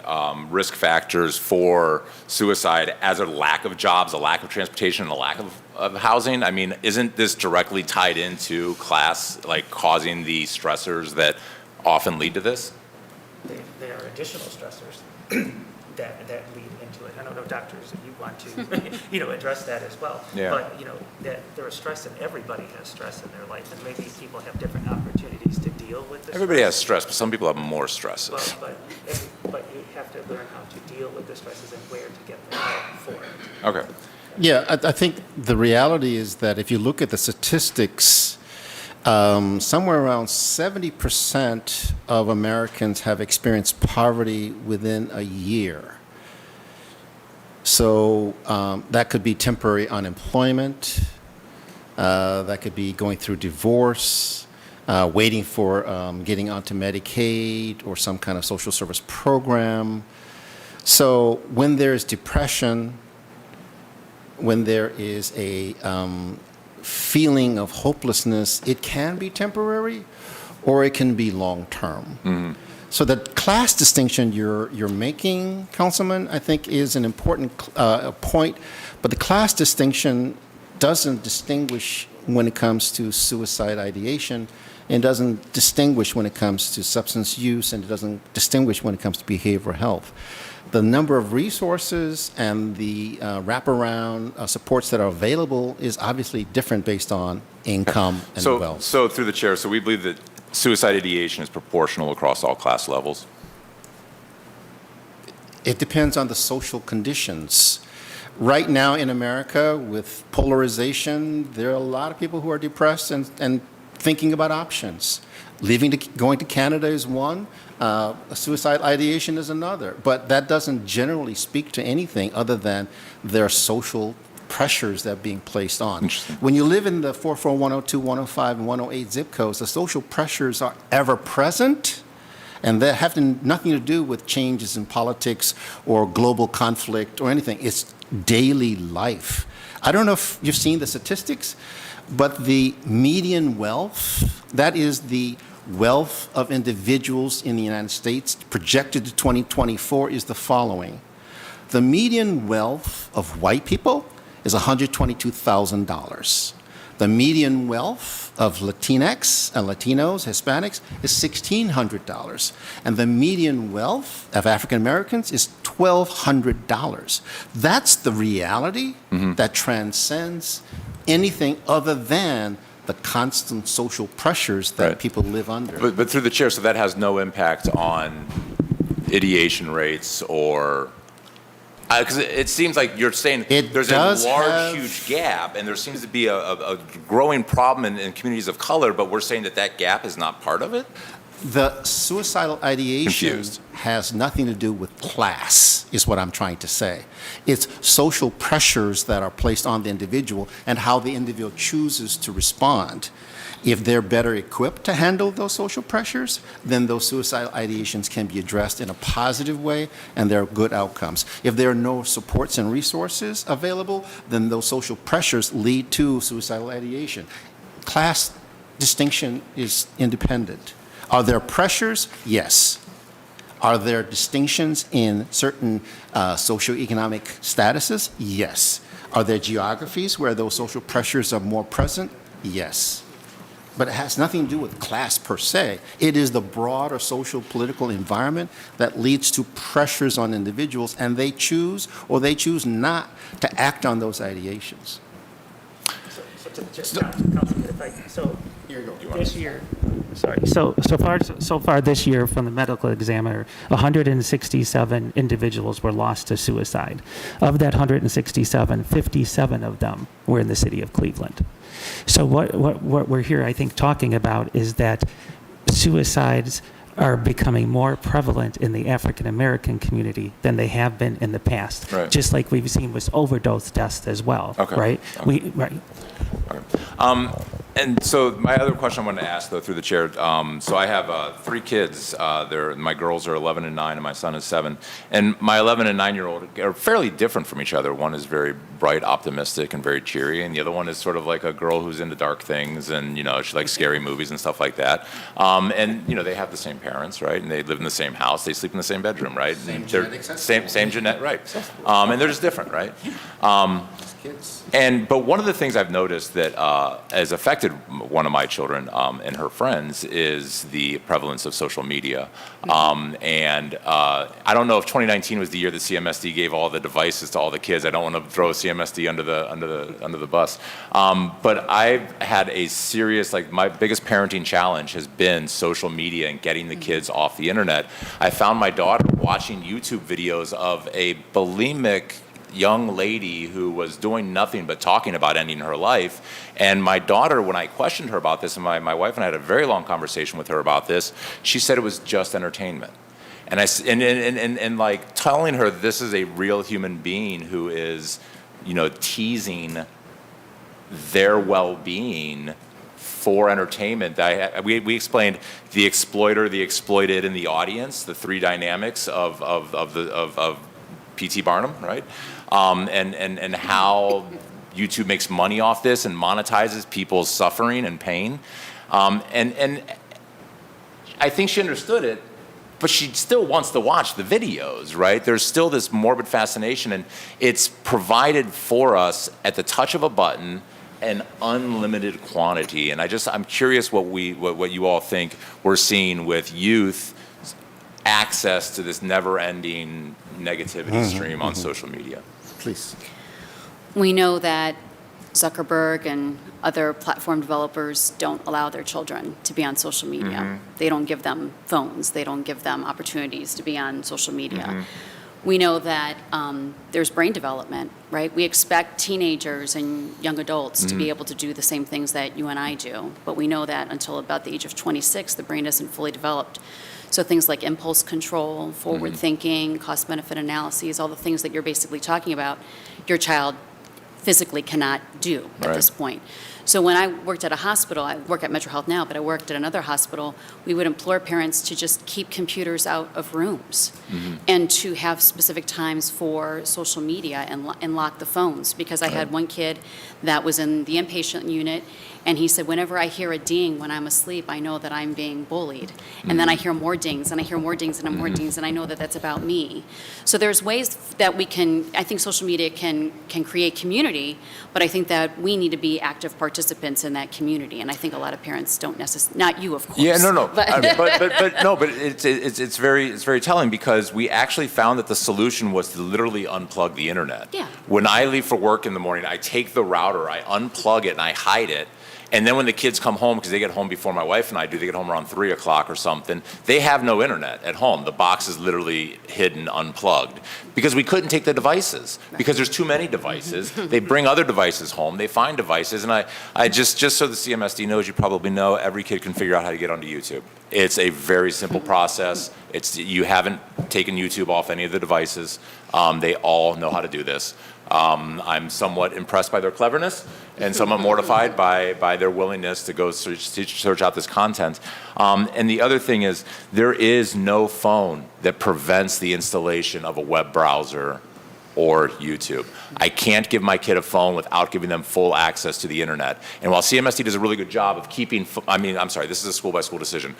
risk factors for suicide as a lack of jobs, a lack of transportation, and a lack of housing? I mean, isn't this directly tied into class, like causing the stressors that often lead to this? They are additional stressors that lead into it. I don't know, doctors, if you want to, address that as well. Yeah. But, that there is stress, and everybody has stress in their life, and maybe people have different opportunities to deal with the Everybody has stress, but some people have more stress. Well, but you have to learn how to deal with the stresses and where to get the help for it. Okay. Yeah, I think the reality is that if you look at the statistics, somewhere around 70% of Americans have experienced poverty within a year. So that could be temporary unemployment, that could be going through divorce, waiting for getting onto Medicaid or some kind of social service program. So when there's depression, when there is a feeling of hopelessness, it can be temporary or it can be long-term. Mm-hmm. So the class distinction you're making, Councilman, I think is an important point, but the class distinction doesn't distinguish when it comes to suicide ideation, and doesn't distinguish when it comes to substance use, and it doesn't distinguish when it comes to behavioral health. The number of resources and the wraparound supports that are available is obviously different based on income and wealth. So through the chair, so we believe that suicide ideation is proportional across all class levels? It depends on the social conditions. Right now in America, with polarization, there are a lot of people who are depressed and thinking about options. Going to Canada is one. Suicide ideation is another. But that doesn't generally speak to anything other than their social pressures that are being placed on. When you live in the 441, 102, 105, and 108 zip codes, the social pressures are ever present, and they have nothing to do with changes in politics or global conflict or anything. It's daily life. I don't know if you've seen the statistics, but the median wealth, that is the wealth of individuals in the United States projected to 2024, is the following. The median wealth of white people is $122,000. The median wealth of Latinx and Latinos, Hispanics, is $1,600. And the median wealth of African Americans is $1,200. That's the reality that transcends anything other than the constant social pressures that people live under. But through the chair, so that has no impact on ideation rates or... Because it seems like you're saying there's a large, huge gap, and there seems to be a growing problem in communities of color, but we're saying that gap is not part of it? The suicidal ideation has nothing to do with class, is what I'm trying to say. It's social pressures that are placed on the individual and how the individual chooses to respond. If they're better equipped to handle those social pressures, then those suicidal ideations can be addressed in a positive way, and there are good outcomes. If there are no supports and resources available, then those social pressures lead to suicidal ideation. Class distinction is independent. Are there pressures? Yes. Are there distinctions in certain socioeconomic statuses? Yes. Are there geographies where those social pressures are more present? Yes. But it has nothing to do with class per se. It is the broader social political environment that leads to pressures on individuals, and they choose or they choose not to act on those ideations. So this year, so far this year from the medical examiner, 167 individuals were lost to suicide. Of that 167, 57 of them were in the city of Cleveland. So what we're here, I think, talking about is that suicides are becoming more prevalent in the African American community than they have been in the past. Right. Just like we've seen with overdose deaths as well. Okay. Right? Okay. Right. And so my other question I wanted to ask, though, through the chair, so I have 3 kids. My girls are 11 and 9, and my son is 7. And my 11 and 9-year-old are fairly different from each other. One is very bright, optimistic, and very cheery, and the other one is sort of like a girl who's into dark things, and, you know, she likes scary movies and stuff like that. And, you know, they have the same parents, right? And they live in the same house. They sleep in the same bedroom, right? Same They're genetics. same genetic, right? And they're just different, right? Kids. But one of the things I've noticed that has affected one of my children and her friends is the prevalence of social media. And I don't know if 2019 was the year that CMSD gave all the devices to all the kids. I don't want to throw CMSD under the bus. But I've had a serious, like, my biggest parenting challenge has been social media and getting the kids off the internet. I found my daughter watching YouTube videos of a bulimic young lady who was doing nothing but talking about ending her life. And my daughter, when I questioned her about this, and my wife and I had a very long conversation with her about this, she said it was just entertainment. And like telling her this is a real human being who is, you know, teasing their well-being for entertainment. We explained the exploiter, the exploited, and the audience, the 3 dynamics of P.T. Barnum, right? And how YouTube makes money off this and monetizes people's suffering and pain. And I think she understood it, but she still wants to watch the videos, right? There's still this morbid fascination, and it's provided for us at the touch of a button, an unlimited quantity. And I'm curious what you all think we're seeing with youth access to this never-ending negativity stream on social media. Please. We know that Zuckerberg and other platform developers don't allow their children to be on social media. They don't give them phones. They don't give them opportunities to be on social media. We know that there's brain development, right? We expect teenagers and young adults to be able to do the same things that you and I do, but we know that until about the age of 26, the brain isn't fully developed. So things like impulse control, forward thinking, cost-benefit analyses, all the things that you're basically talking about, your child physically cannot do at this point. So when I worked at a hospital, I work at Metro Health now, but I worked at another hospital, we would implore parents to just keep computers out of rooms and to have specific times for social media and lock the phones. Because I had one kid that was in the inpatient unit, and he said, whenever I hear a ding when I'm asleep, I know that I'm being bullied. And then I hear more dings, and I hear more dings, and more dings, and I know that that's about me. So there's ways that we can, I think social media can create community, but I think that we need to be active participants in that community. And I think a lot of parents don't necessarily, not you, of course. Yeah, no. But, But it's very telling, because we actually found that the solution was to literally unplug the internet. Yeah. When I leave for work in the morning, I take the router, I unplug it, and I hide it. And then when the kids come home, because they get home before my wife and I do, they get home around 3 o'clock or something, they have no internet at home. The box is literally hidden, unplugged, because we couldn't take the devices, because there's too many devices. They bring other devices home, they find devices, and I just so the CMSD knows, you probably know, every kid can figure out how to get onto YouTube. It's a very simple process. You haven't taken YouTube off any of the devices. They all know how to do this. I'm somewhat impressed by their cleverness and somewhat mortified by their willingness to go search out this content. And the other thing is, there is no phone that prevents the installation of a web browser or YouTube. I can't give my kid a phone without giving them full access to the internet. And while CMSD does a really good job of keeping, this is a school-by-school decision.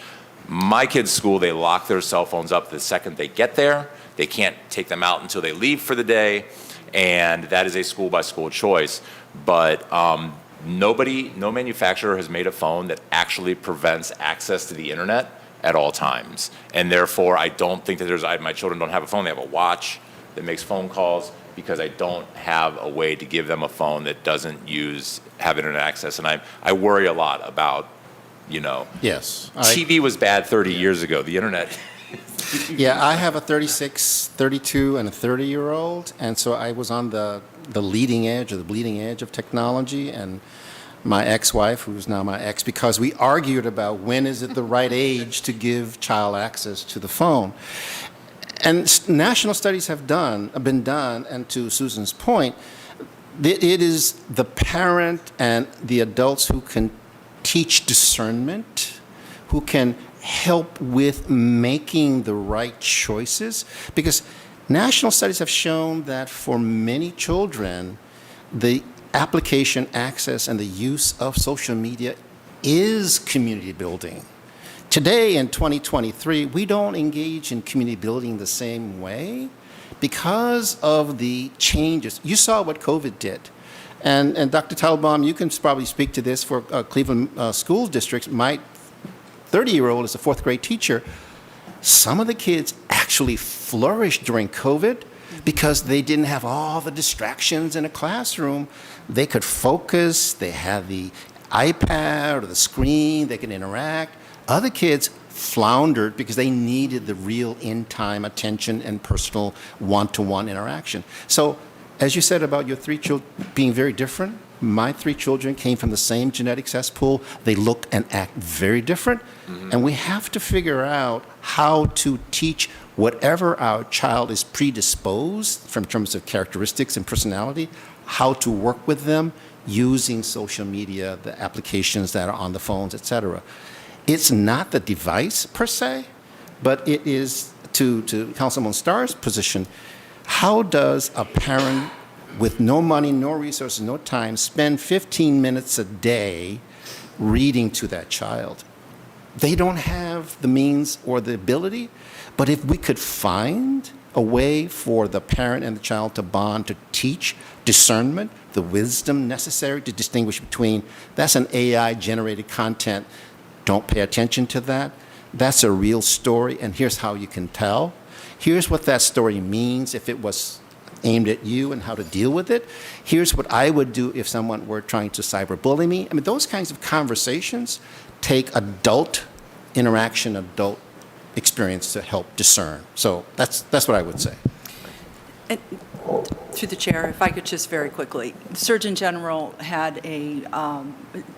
My kids' school, they lock their cell phones up the second they get there. They can't take them out until they leave for the day, and that is a school-by-school choice. But no manufacturer has made a phone that actually prevents access to the internet at all times. And therefore, I don't think that my children don't have a phone, they have a watch that makes phone calls, because I don't have a way to give them a phone that doesn't have internet access. And I worry a lot about, Yes. TV was bad 30 years ago, the internet. Yeah, I have a 36, 32, and a 30-year-old, and so I was on the leading edge or the bleeding edge of technology, and my ex-wife, who's now my ex, because we argued about when is it the right age to give child access to the phone. And national studies have been done, and to Susan's point, it is the parent and the adults who can teach discernment, who can help with making the right choices, because national studies have shown that for many children, the application, access, and the use of social media is community building. Today, in 2023, we don't engage in community building the same way because of the changes. You saw what COVID did. And Dr. Teitelbaum, you can probably speak to this for Cleveland school districts. My 30-year-old is a fourth grade teacher. Some of the kids actually flourished during COVID because they didn't have all the distractions in a classroom. They could focus, they had the iPad or the screen, they could interact. Other kids floundered because they needed the real in-time attention and personal one-to-one interaction. So, as you said about your three children being very different, my three children came from the same genetic cesspool. They look and act very different. And we have to figure out how to teach whatever our child is predisposed from terms of characteristics and personality, how to work with them using social media, the applications that are on the phones, et cetera. It's not the device per se, but it is, to Councilwoman Starr's position, how does a parent with no money, no resources, no time, spend 15 minutes a day reading to that child? They don't have the means or the ability, but if we could find a way for the parent and the child to bond, to teach discernment, the wisdom necessary to distinguish between, that's an AI-generated content, don't pay attention to that. That's a real story, and here's how you can tell. Here's what that story means if it was aimed at you and how to deal with it. Here's what I would do if someone were trying to cyberbully me. I mean, those kinds of conversations take adult interaction, adult experience to help discern. So that's what I would say. And through the chair, if I could just very quickly, the Surgeon General had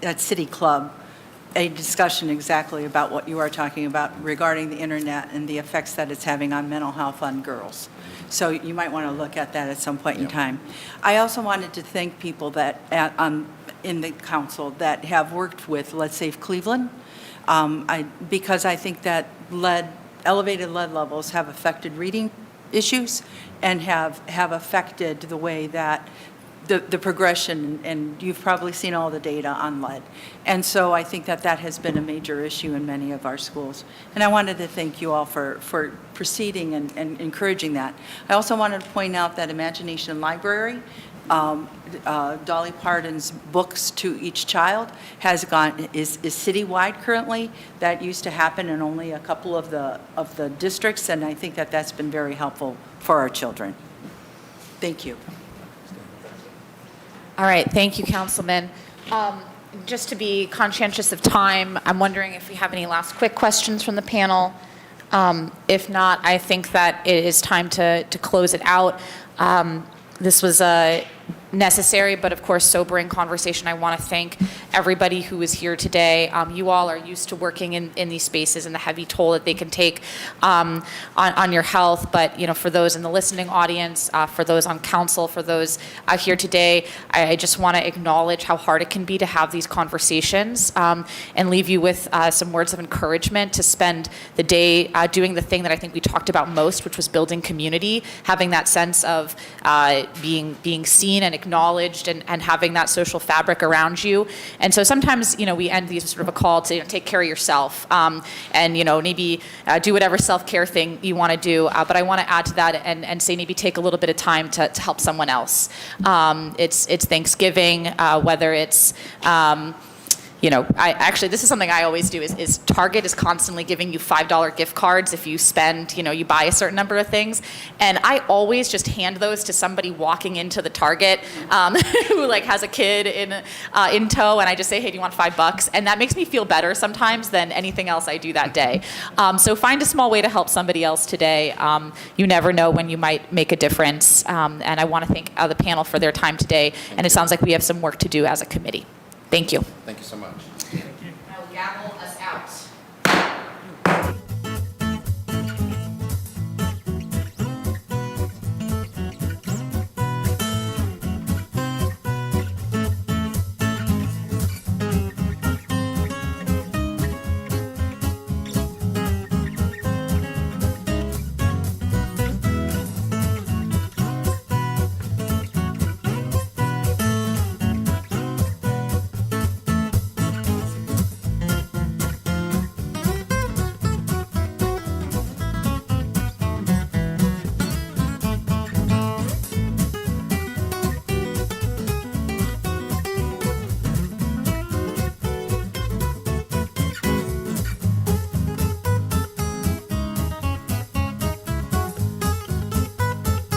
at City Club, a discussion exactly about what you are talking about regarding the internet and the effects that it's having on mental health on girls. So you might want to look at that at some point in time. I also wanted to thank people that in the council that have worked with Let's Save Cleveland, because I think that elevated lead levels have affected reading issues and have affected the way that the progression, and you've probably seen all the data on lead. And so I think that has been a major issue in many of our schools. And I wanted to thank you all for proceeding and encouraging that. I also wanted to point out that Imagination Library, Dolly Parton's Books to Each Child is citywide currently. That used to happen in only a couple of the districts, and I think that that's been very helpful for our children. Thank you. All right, thank you, Councilman. Just to be conscientious of time, I'm wondering if we have any last quick questions from the panel. If not, I think that it is time to close it out. This was necessary, but of course sobering conversation. I want to thank everybody who is here today. You all are used to working in these spaces and the heavy toll that they can take on your health. But for those in the listening audience, for those on council, for those here today, I just want to acknowledge how hard it can be to have these conversations and leave you with some words of encouragement to spend the day doing the thing that I think we talked about most, which was building community, having that sense of being seen and acknowledged and having that social fabric around you. And so sometimes, we end these sort of a call to take care of yourself and, maybe do whatever self-care thing you want to do. But I want to add to that and say maybe take a little bit of time to help someone else. It's Thanksgiving, whether it's this is something I always do is Target is constantly giving you $5 gift cards if you spend, you buy a certain number of things. And I always just hand those to somebody walking into the Target who has a kid in tow, and I just say, hey, do you want $5? And that makes me feel better sometimes than anything else I do that day. So find a small way to help somebody else today. You never know when you might make a difference. And I want to thank the panel for their time today. And it sounds like we have some work to do as a committee. Thank you. Thank you so much.